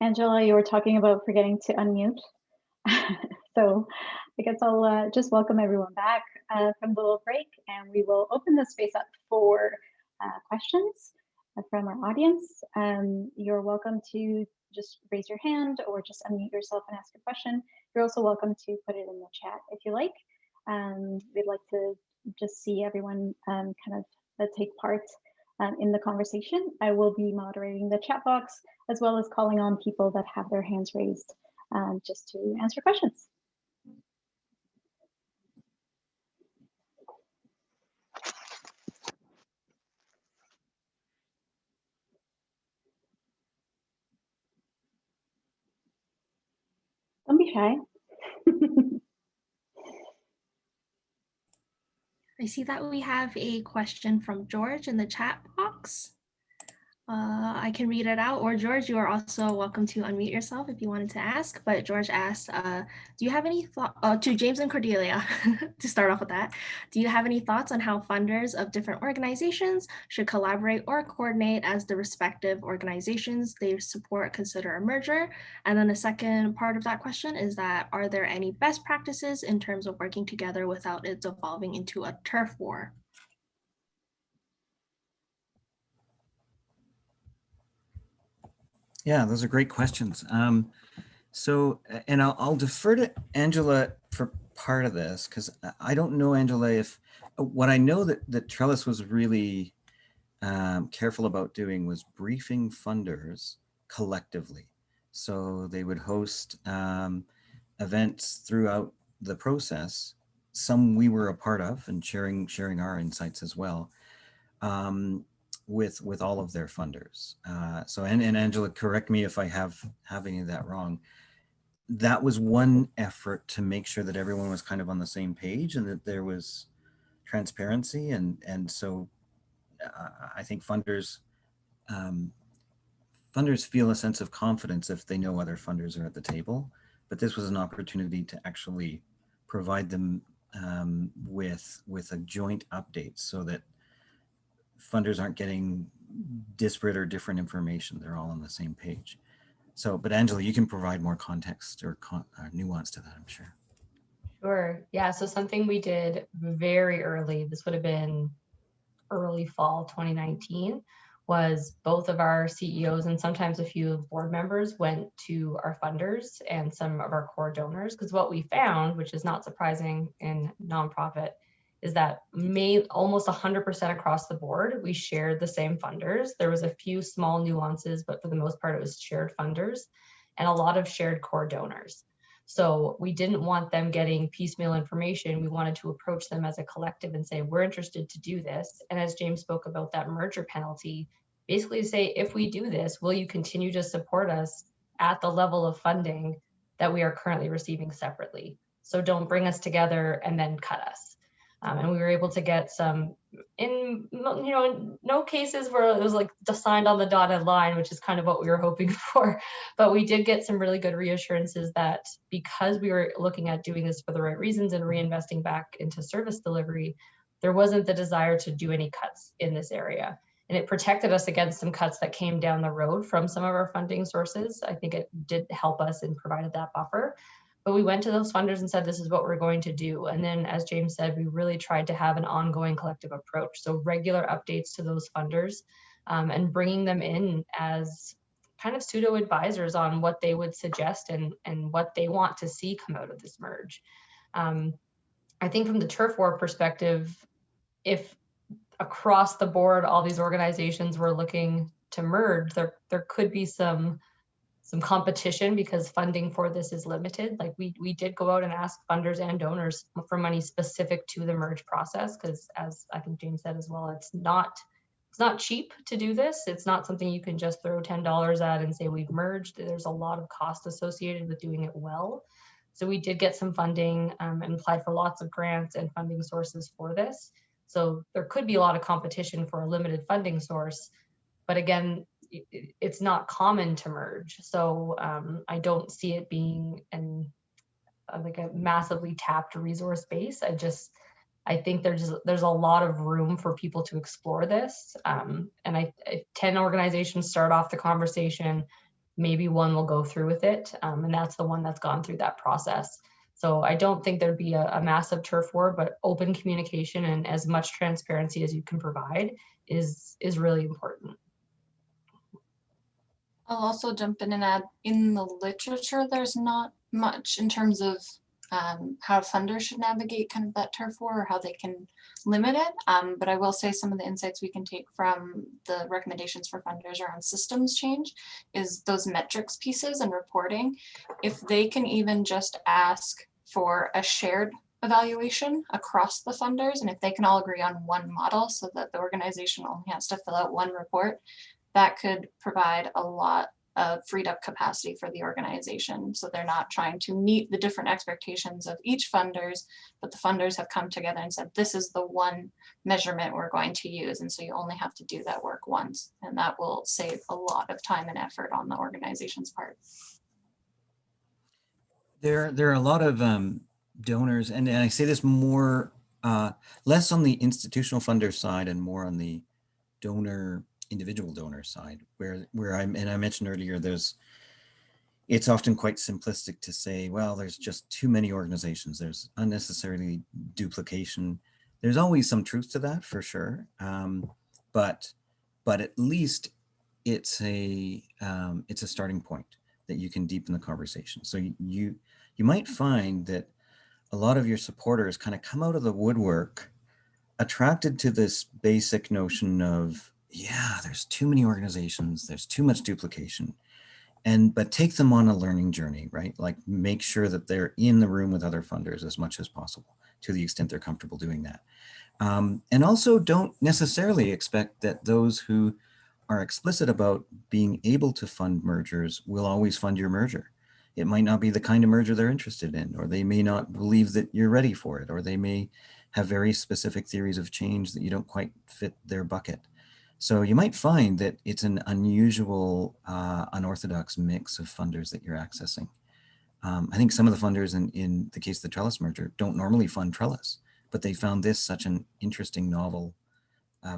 Angela, you were talking about forgetting to unmute. So I guess I'll just welcome everyone back from the little break, and we will open the space up for questions from our audience. You're welcome to just raise your hand or just unmute yourself and ask a question. You're also welcome to put it in the chat if you like. We'd like to just see everyone kind of take part in the conversation. I will be moderating the chat box as well as calling on people that have their hands raised just to answer questions. Don't be shy. I see that we have a question from George in the chat box. I can read it out, or George, you are also welcome to unmute yourself if you wanted to ask. But George asked, do you have any thought to James and Cordelia to start off with that? Do you have any thoughts on how funders of different organizations should collaborate or coordinate as the respective organizations they support consider a merger? And then the second part of that question is that, are there any best practices in terms of working together without it evolving into a turf war? Yeah, those are great questions. So, and I'll defer to Angela for part of this, because I don't know, Angela, if what I know that Trellis was really careful about doing was briefing funders collectively. So they would host events throughout the process. Some we were a part of, and sharing our insights as well. With all of their funders. So, and Angela, correct me if I have any of that wrong. That was one effort to make sure that everyone was kind of on the same page and that there was transparency. And so I think funders feel a sense of confidence if they know other funders are at the table. But this was an opportunity to actually provide them with a joint update so that funders aren't getting disparate or different information. They're all on the same page. So, but Angela, you can provide more context or nuance to that, I'm sure. Sure. Yeah. So something we did very early, this would have been early fall 2019, was both of our CEOs and sometimes a few board members went to our funders and some of our core donors. Because what we found, which is not surprising in nonprofit, is that almost 100% across the board, we shared the same funders. There was a few small nuances, but for the most part, it was shared funders and a lot of shared core donors. So we didn't want them getting piecemeal information. We wanted to approach them as a collective and say, we're interested to do this. And as James spoke about that merger penalty, basically say, if we do this, will you continue to support us at the level of funding that we are currently receiving separately? So don't bring us together and then cut us. And we were able to get some, in no cases where it was like signed on the dotted line, which is kind of what we were hoping for. But we did get some really good reassurances that because we were looking at doing this for the right reasons and reinvesting back into service delivery, there wasn't the desire to do any cuts in this area. And it protected us against some cuts that came down the road from some of our funding sources. I think it did help us and provided that buffer. But we went to those funders and said, this is what we're going to do. And then, as James said, we really tried to have an ongoing collective approach. So regular updates to those funders and bringing them in as kind of pseudo advisors on what they would suggest and what they want to see come out of this merge. I think from the turf war perspective, if across the board, all these organizations were looking to merge, there could be some competition because funding for this is limited. Like we did go out and ask funders and donors for money specific to the merge process, because as I think James said as well, it's not cheap to do this. It's not something you can just throw $10 at and say we've merged. There's a lot of cost associated with doing it well. So we did get some funding and applied for lots of grants and funding sources for this. So there could be a lot of competition for a limited funding source. But again, it's not common to merge. So I don't see it being like a massively tapped resource base. I think there's a lot of room for people to explore this. And if 10 organizations start off the conversation, maybe one will go through with it. And that's the one that's gone through that process. So I don't think there'd be a massive turf war, but open communication and as much transparency as you can provide is really important. I'll also jump in and add, in the literature, there's not much in terms of how funders should navigate kind of that turf war or how they can limit it. But I will say some of the insights we can take from the recommendations for funders around systems change is those metrics pieces and reporting. If they can even just ask for a shared evaluation across the funders, and if they can all agree on one model so that the organization only has to fill out one report, that could provide a lot of freed up capacity for the organization. So they're not trying to meet the different expectations of each funders, but the funders have come together and said, this is the one measurement we're going to use. And so you only have to do that work once. And that will save a lot of time and effort on the organization's part. There are a lot of donors, and I say this more, less on the institutional funder side and more on the individual donor side, where I mentioned earlier, it's often quite simplistic to say, well, there's just too many organizations, there's unnecessarily duplication. There's always some truth to that, for sure, but at least it's a starting point that you can deepen the conversation. So you might find that a lot of your supporters kind of come out of the woodwork attracted to this basic notion of, yeah, there's too many organizations, there's too much duplication, but take them on a learning journey, right? Like make sure that they're in the room with other funders as much as possible, to the extent they're comfortable doing that. And also don't necessarily expect that those who are explicit about being able to fund mergers will always fund your merger. It might not be the kind of merger they're interested in, or they may not believe that you're ready for it, or they may have very specific theories of change that you don't quite fit their bucket. So you might find that it's an unusual, unorthodox mix of funders that you're accessing. I think some of the funders in the case of the Trellis merger don't normally fund Trellis, but they found this such an interesting, novel,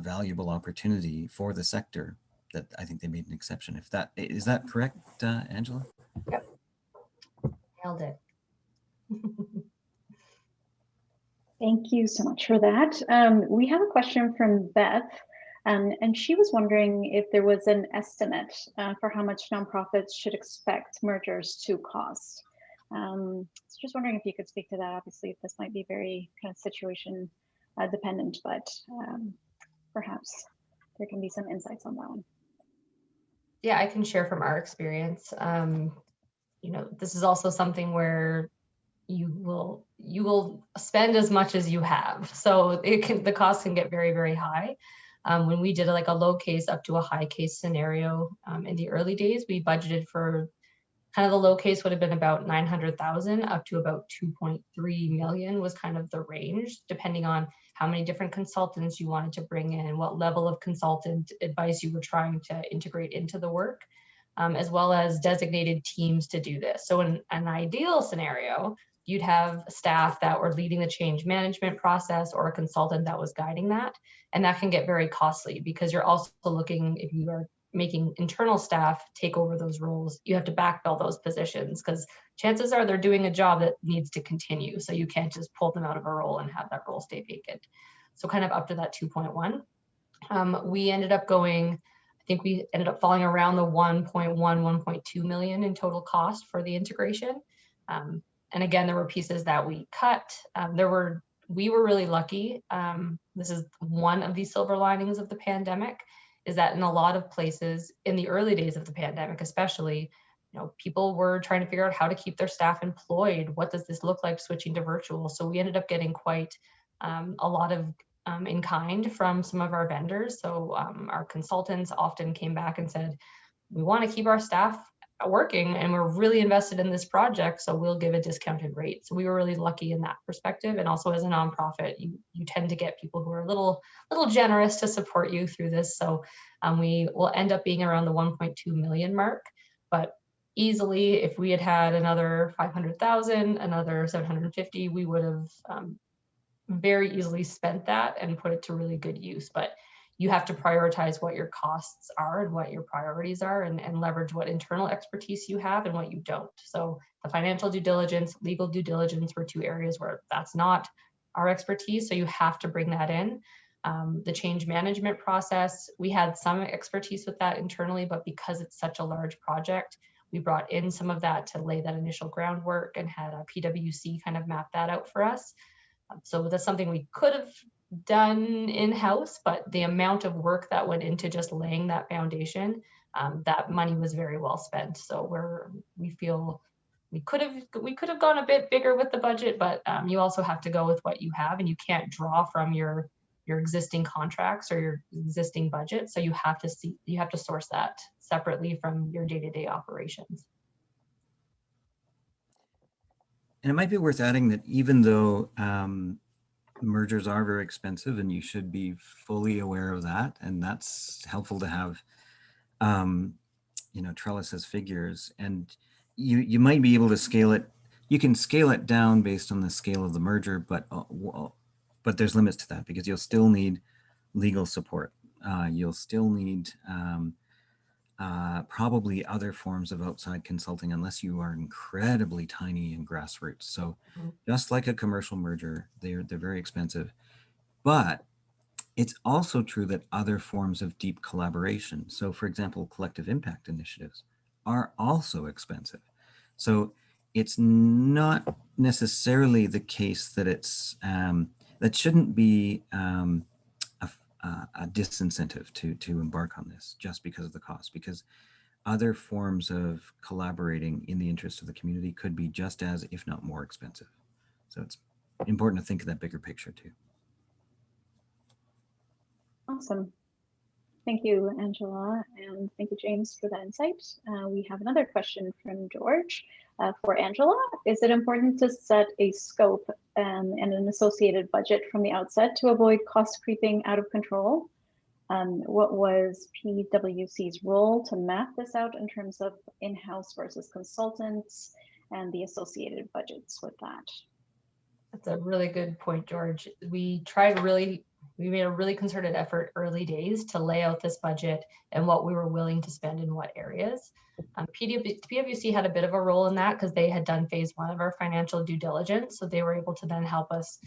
valuable opportunity for the sector that I think they made an exception. Is that correct, Angela? Yep. Nailed it. Thank you so much for that. We have a question from Beth, and she was wondering if there was an estimate for how much nonprofits should expect mergers to cost. So just wondering if you could speak to that. Obviously, this might be very kind of situation dependent, but perhaps there can be some insights on that one. Yeah, I can share from our experience. This is also something where you will spend as much as you have. So the cost can get very, very high. When we did a low case up to a high case scenario in the early days, we budgeted for kind of the low case would have been about 900,000 up to about 2.3 million was kind of the range, depending on how many different consultants you wanted to bring in, what level of consultant advice you were trying to integrate into the work, as well as designated teams to do this. So in an ideal scenario, you'd have staff that were leading the change management process or a consultant that was guiding that. And that can get very costly because you're also looking, if you are making internal staff take over those roles, you have to backfill those positions because chances are they're doing a job that needs to continue. So you can't just pull them out of a role and have that role stay vacant. So kind of up to that 2.1. We ended up we ended up falling around the 1.2 million in total cost for the integration. And again, there were pieces that we cut. We were really lucky. This is one of the silver linings of the pandemic, is that in a lot of places in the early days of the pandemic, especially, people were trying to figure out how to keep their staff employed. What does this look like switching to virtual? So we ended up getting quite a lot of in kind from some of our vendors. So our consultants often came back and said, we want to keep our staff working and we're really invested in this project, so we'll give a discounted rate. So we were really lucky in that perspective. And also as a nonprofit, you tend to get people who are a little generous to support you through this. So we will end up being around the 1.2 million mark, but easily if we had another 500,000, another 750, we would have very easily spent that and put it to really good use. But you have to prioritize what your costs are and what your priorities are, and leverage what internal expertise you have and what you don't. So the financial due diligence, legal due diligence were two areas where that's not our expertise. So you have to bring that in. The change management process, we had some expertise with that internally, but because it's such a large project, we brought in some of that to lay that initial groundwork and had a PwC kind of map that out for us. So that's something we could have done in-house, but the amount of work that went into just laying that foundation, that money was very well spent. So we feel we could have gone a bit bigger with the budget, but you also have to go with what you have, and you can't draw from your existing contracts or your existing budget. So you have to source that separately from your day-to-day operations. And it might be worth adding that even though mergers are very expensive, and you should be fully aware of that, and that's helpful to have, Trellis has figures, and you might be able to scale it. You can scale it down based on the scale of the merger, but there's limits to that, because you'll still need legal support. You'll still need probably other forms of outside consulting, unless you are incredibly tiny and grassroots. So just like a commercial merger, they're very expensive. But it's also true that other forms of deep collaboration, so for example, collective impact initiatives, are also expensive. So it's not necessarily the case that that shouldn't be a disincentive to embark on this just because of the cost, because other forms of collaborating in the interest of the community could be just as, if not more expensive. So it's important to think of that bigger picture too. Awesome. Thank you, Angela, and thank you, James, for that insight. We have another question from George for Angela. Is it important to set a scope and an associated budget from the outset to avoid cost creeping out of control? What was PwC's role to map this out in terms of in-house versus consultants and the associated budgets with that? That's a really good point, George. We made a really concerted effort early days to lay out this budget and what we were willing to spend in what areas. PwC had a bit of a role in that because they had done phase one of our financial due diligence. So they were able to then help us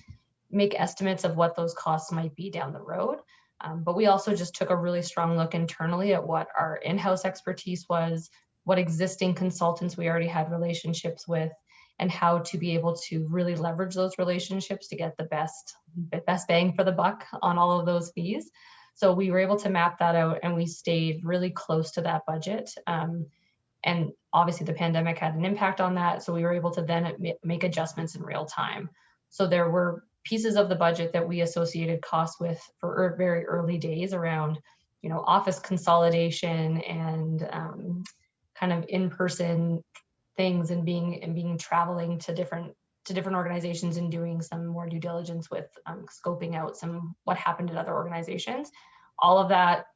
make estimates of what those costs might be down the road. But we also just took a really strong look internally at what our in-house expertise was, what existing consultants we already had relationships with, and how to be able to really leverage those relationships to get the best bang for the buck on all of those fees. So we were able to map that out, and we stayed really close to that budget. And obviously the pandemic had an impact on that. So we were able to then make adjustments in real time. So there were pieces of the budget that we associated costs with for very early days around, office consolidation and kind of in-person things, and being traveling to different organizations and doing some more due diligence with scoping out what happened at other organizations. All of that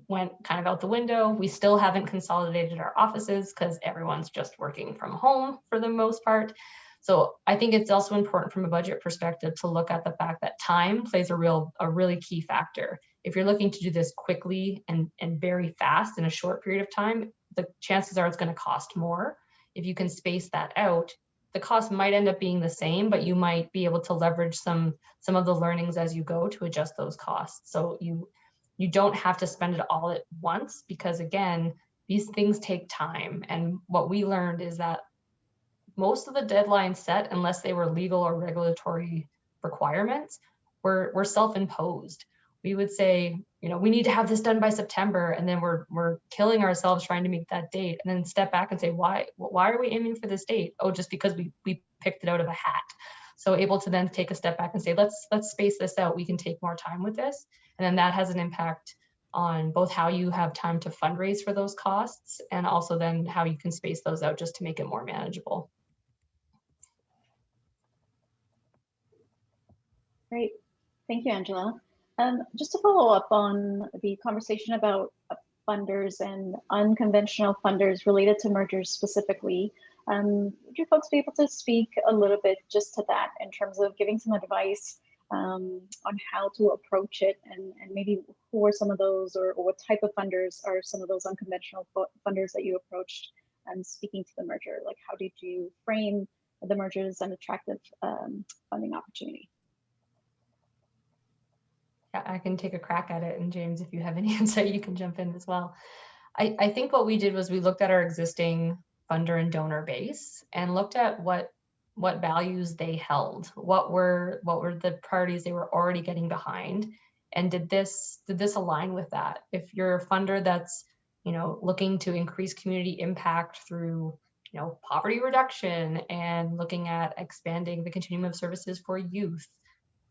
went kind of out the window. We still haven't consolidated our offices because everyone's just working from home for the most part. So I think it's also important from a budget perspective to look at the fact that time plays a really key factor. If you're looking to do this quickly and very fast in a short period of time, the chances are it's going to cost more. If you can space that out, the cost might end up being the same, but you might be able to leverage some of the learnings as you go to adjust those costs. So you don't have to spend it all at once, because again, these things take time. And what we learned is that most of the deadlines set, unless they were legal or regulatory requirements, were self-imposed. We would say, we need to have this done by September, and then we're killing ourselves trying to meet that date, and then step back and say, why are we aiming for this date? Oh, just because we picked it out of a hat. So able to then take a step back and say, let's space this out. We can take more time with this. And then that has an impact on both how you have time to fundraise for those costs, and also then how you can space those out just to make it more manageable. Great. Thank you, Angela. Just to follow up on the conversation about funders and unconventional funders related to mergers specifically, would you folks be able to speak a little bit just to that in terms of giving some advice on how to approach it, and maybe who are some of those, or what type of funders are some of those unconventional funders that you approached, speaking to the merger? Like, how did you frame the merger as an attractive funding opportunity? Yeah, I can take a crack at it, and James, if you have any insight, you can jump in as well. I think what we did was we looked at our existing funder and donor base and looked at what values they held, what were the priorities they were already getting behind, and did this align with that? If you're a funder that's, you know, looking to increase community impact through, you know, poverty reduction and looking at expanding the continuum of services for youth,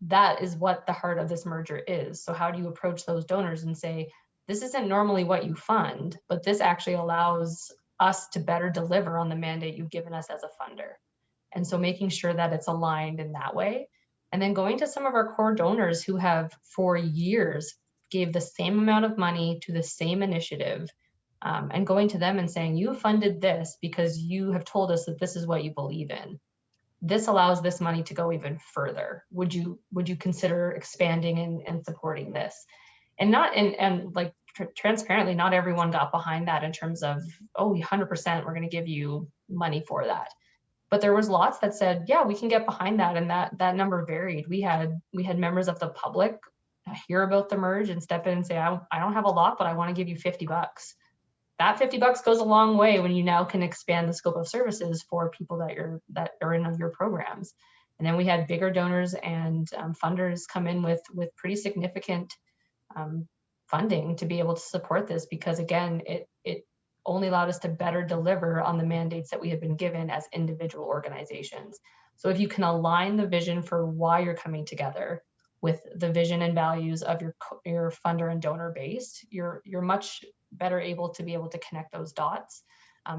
that is what the heart of this merger is. So how do you approach those donors and say, this isn't normally what you fund, but this actually allows us to better deliver on the mandate you've given us as a funder? And so making sure that it's aligned in that way. And then going to some of our core donors who have for years gave the same amount of money to the same initiative, and going to them and saying, you funded this because you have told us that this is what you believe in. This allows this money to go even further. Would you consider expanding and supporting this? And like transparently, not everyone got behind that in terms of, oh, 100%, we're going to give you money for that. But there was lots that said, yeah, we can get behind that, and that number varied. We had members of the public hear about the merge and step in and say, I don't have a lot, but I want to give you $50. That $50 goes a long way when you now can expand the scope of services for people that are in your programs. And then we had bigger donors and funders come in with pretty significant funding to be able to support this, because again, it only allowed us to better deliver on the mandates that we had been given as individual organizations. So if you can align the vision for why you're coming together with the vision and values of your funder and donor base, you're much better able to connect those dots.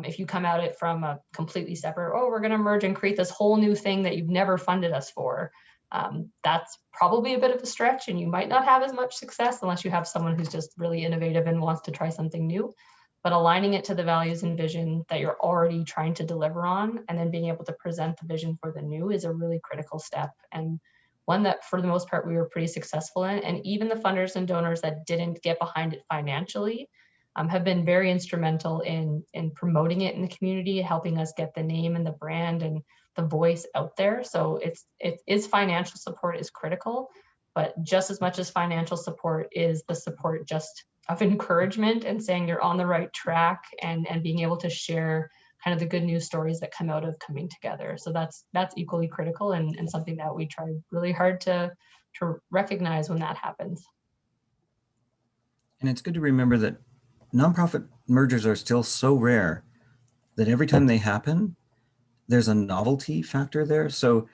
If you come at it from a completely separate, oh, we're going to merge and create this whole new thing that you've never funded us for, that's probably a bit of a stretch, and you might not have as much success unless you have someone who's just really innovative and wants to try something new. But aligning it to the values and vision that you're already trying to deliver on, and then being able to present the vision for the new, is a really critical step, and one that for the most part we were pretty successful in. And even the funders and donors that didn't get behind it financially have been very instrumental in promoting it in the community, helping us get the name and the brand and the voice out there. So financial support is critical, but just as much as financial support is the support just of encouragement and saying you're on the right track, and being able to share kind of the good news stories that come out of coming together. So that's equally critical, and something that we try really hard to recognize when that happens. And it's good to remember that nonprofit mergers are still so rare that every time they happen, there's a novelty factor there. So,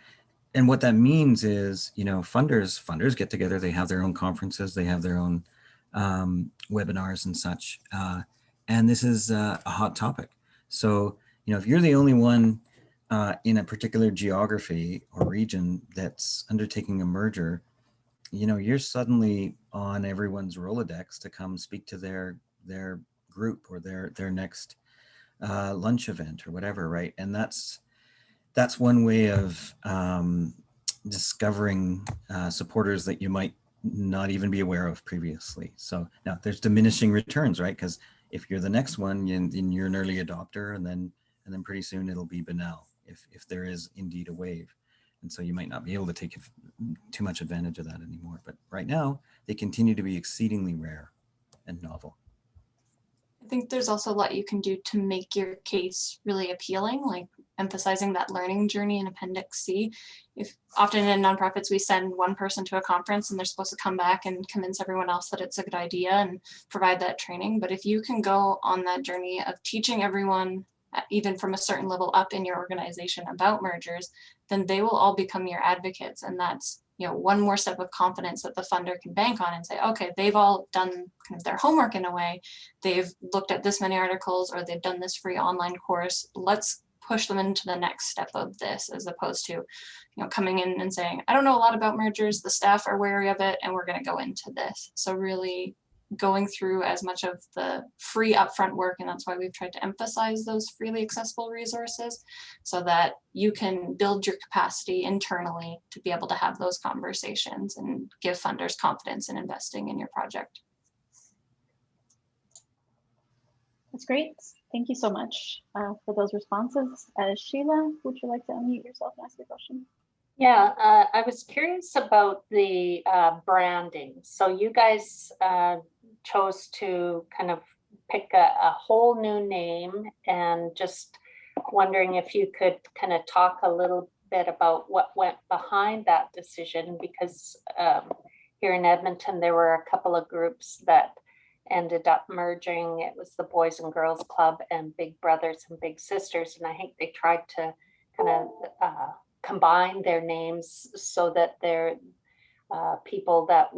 and what that means is, you know, funders get together, they have their own conferences, they have their own webinars and such. And this is a hot topic. So, you know, if you're the only one in a particular geography or region that's undertaking a merger, you know, you're suddenly on everyone's Rolodex to come speak to their group or their next lunch event or whatever, right? And that's one way of discovering supporters that you might not even be aware of previously. So now there's diminishing returns, right? Because if you're the next one, you're an early adopter, and then pretty soon it'll be banal if there is indeed a wave. And so you might not be able to take too much advantage of that anymore. But right now, they continue to be exceedingly rare and novel. I think there's also a lot you can do to make your case really appealing, like emphasizing that learning journey in Appendix C. If often in nonprofits, we send one person to a conference and they're supposed to come back and convince everyone else that it's a good idea and provide that training. But if you can go on that journey of teaching everyone, even from a certain level up in your organization, about mergers, then they will all become your advocates. And that's, you know, one more step of confidence that the funder can bank on and say, okay, they've all done kind of their homework in a way. They've looked at this many articles, or they've done this free online course. Let's push them into the next step of this, as opposed to, you know, coming in and saying, I don't know a lot about mergers, the staff are wary of it, and we're going to go into this. So really going through as much of the free upfront work, and that's why we've tried to emphasize those freely accessible resources so that you can build your capacity internally to be able to have those conversations and give funders confidence in investing in your project. That's great. Thank you so much for those responses. Sheila, would you like to unmute yourself and ask your question? Yeah, I was curious about the branding. So you guys chose to kind of pick a whole new name, and just wondering if you could kind of talk a little bit about what went behind that decision, because here in Edmonton, there were a couple of groups that ended up merging. It was the Boys and Girls Club and Big Brothers and Big Sisters. And I think they tried to kind of combine their names so that they're people that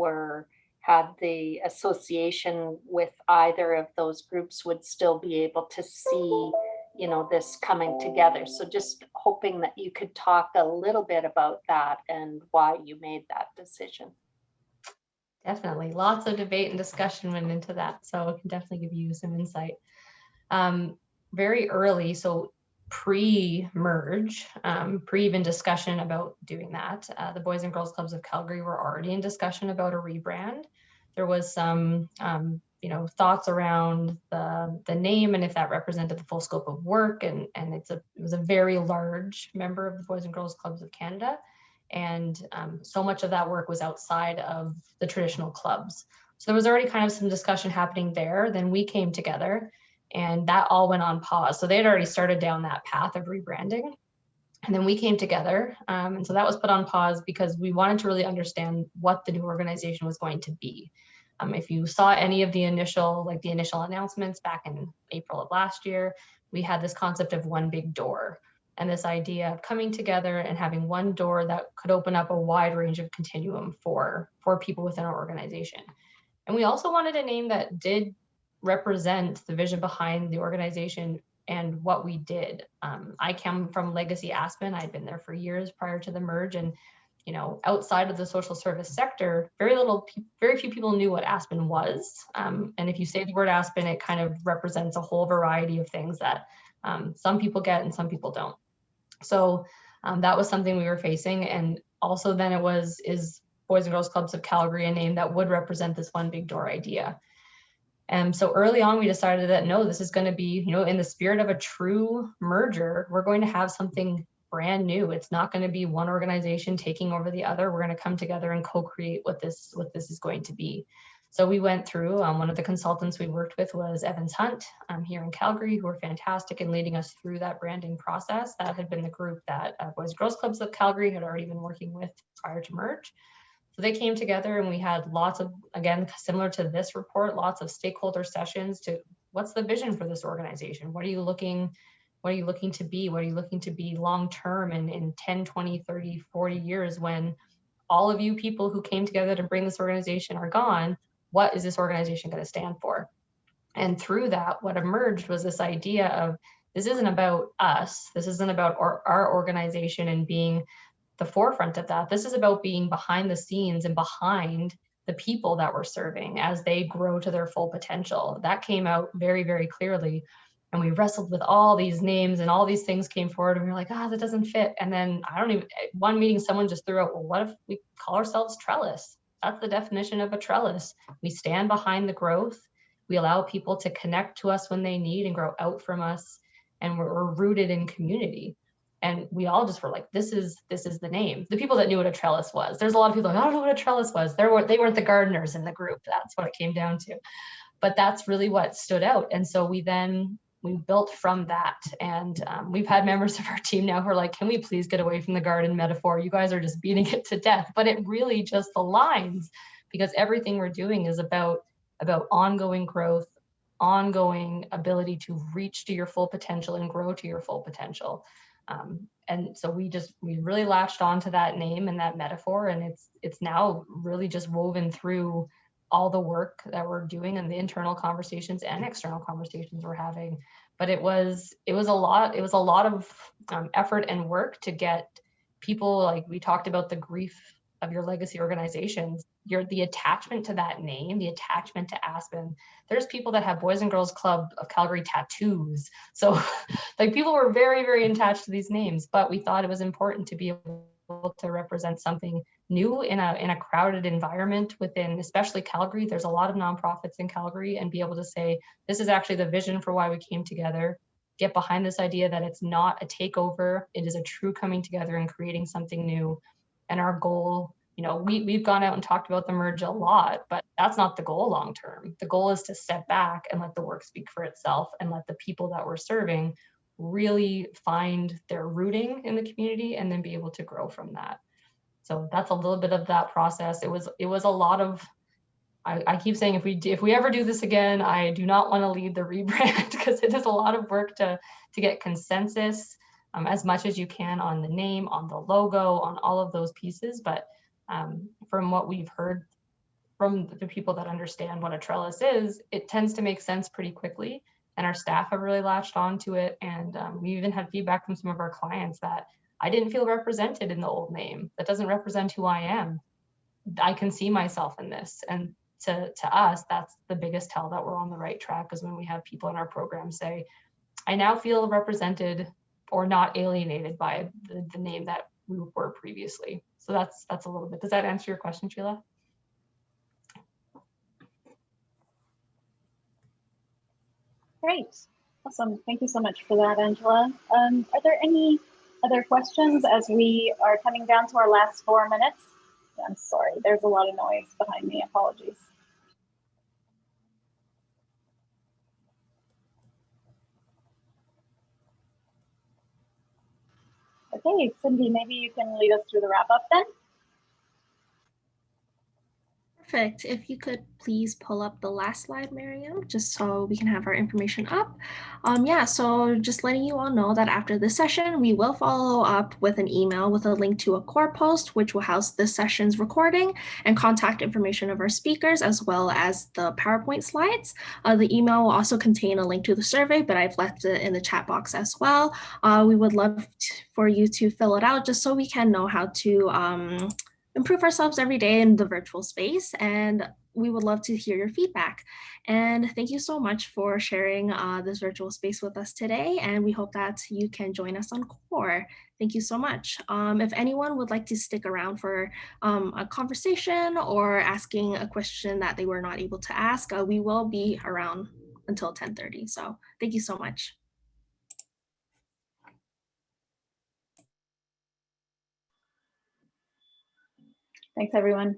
had the association with either of those groups would still be able to see, you know, this coming together. So just hoping that you could talk a little bit about that and why you made that decision. Definitely. Lots of debate and discussion went into that. So it can definitely give you some insight. Very early, so pre-merge, pre even discussion about doing that, the Boys and Girls Clubs of Calgary were already in discussion about a rebrand. There was some you know, thoughts around the name and if that represented the full scope of work, and it was a very large member of the Boys and Girls Clubs of Canada, and so much of that work was outside of the traditional clubs. So there was already kind of some discussion happening there. Then we came together, and that all went on pause. So they had already started down that path of rebranding. And then we came together. And so that was put on pause because we wanted to really understand what the new organization was going to be. If you saw any of the initial announcements back in April of last year, we had this concept of one big door, and this idea of coming together and having one door that could open up a wide range of continuum for people within our organization. And we also wanted a name that did represent the vision behind the organization and what we did. I come from Legacy Aspen. I'd been there for years prior to the merge, and you know, outside of the social service sector, very few people knew what Aspen was. And if you say the word Aspen, it kind of represents a whole variety of things that some people get and some people don't. So that was something we were facing. And also then is Boys and Girls Clubs of Calgary a name that would represent this one big door idea? And so early on, we decided that no, this is going to be, you know, in the spirit of a true merger, we're going to have something brand new. It's not going to be one organization taking over the other. We're going to come together and co-create what this is going to be. So we went through, one of the consultants we worked with was Evans Hunt here in Calgary, who were fantastic in leading us through that branding process. That had been the group that Boys and Girls Clubs of Calgary had already been working with prior to merge. So they came together, and we had lots of, again, similar to this report, lots of stakeholder sessions to what's the vision for this organization? What are you looking to be? What are you looking to be long-term and in 10, 20, 30, 40 years when all of you people who came together to bring this organization are gone? What is this organization going to stand for? And through that, what emerged was this idea of this isn't about us. This isn't about our organization and being the forefront of that. This is about being behind the scenes and behind the people that we're serving as they grow to their full potential. That came out very, very clearly. And we wrestled with all these names and all these things came forward, and we were like, that doesn't fit. And then one meeting, someone just threw out, well, what if we call ourselves Trellis? That's the definition of a trellis. We stand behind the growth. We allow people to connect to us when they need and grow out from us. And we're rooted in community. And we all just were like, this is the name. The people that knew what a trellis was. There's a lot of people like, I don't know what a trellis was. They weren't the gardeners in the group. That's what it came down to. But that's really what stood out. And so we built from that. And we've had members of our team now who are like, can we please get away from the garden metaphor? You guys are just beating it to death. But it really just aligns, because everything we're doing is about ongoing growth, ongoing ability to reach to your full potential and grow to your full potential. And so we really latched onto that name and that metaphor, and it's now really just woven through all the work that we're doing and the internal conversations and external conversations we're having. But it was a lot of effort and work to get people, like we talked about the grief of your legacy organizations. the attachment to that name, the attachment to Aspen. There's people that have Boys and Girls Club of Calgary tattoos. So like people were very, very attached to these names, but we thought it was important to be able to represent something new in a crowded environment within, especially Calgary. There's a lot of nonprofits in Calgary, and be able to say, this is actually the vision for why we came together. Get behind this idea that it's not a takeover. It is a true coming together and creating something new. And our goal, you know, we've gone out and talked about the merge a lot, but that's not the goal long term. The goal is to step back and let the work speak for itself, and let the people that we're serving really find their rooting in the community and then be able to grow from that. So that's a little bit of that process. It was a lot of, I keep saying, if we ever do this again, I do not want to lead the rebrand, because it is a lot of work to get consensus as much as you can on the name, on the logo, on all of those pieces. But from what we've heard from the people that understand what a trellis is, it tends to make sense pretty quickly. And our staff have really latched onto it. And we even had feedback from some of our clients that I didn't feel represented in the old name. That doesn't represent who I am. I can see myself in this. And to us, that's the biggest tell that we're on the right track, is when we have people in our program say, I now feel represented or not alienated by the name that we were previously. So that's a little bit. Does that answer your question, Sheila? Great. Awesome. Thank you so much for that, Angela. Are there any other questions as we are coming down to our last 4 minutes? I'm sorry, there's a lot of noise behind me. Apologies. Okay, Cindy, maybe you can lead us through the wrap up then. Perfect. If you could please pull up the last slide, Miriam, just so we can have our information up. Yeah, so just letting you all know that after this session, we will follow up with an email with a link to a core post, which will house this session's recording and contact information of our speakers, as well as the PowerPoint slides. The email will also contain a link to the survey, but I've left it in the chat box as well. We would love for you to fill it out just so we can know how to improve ourselves every day in the virtual space, and we would love to hear your feedback. And thank you so much for sharing this virtual space with us today, and we hope that you can join us on CORE. Thank you so much. If anyone would like to stick around for a conversation or asking a question that they were not able to ask, we will be around until 10:30. So thank you so much. Thanks, everyone.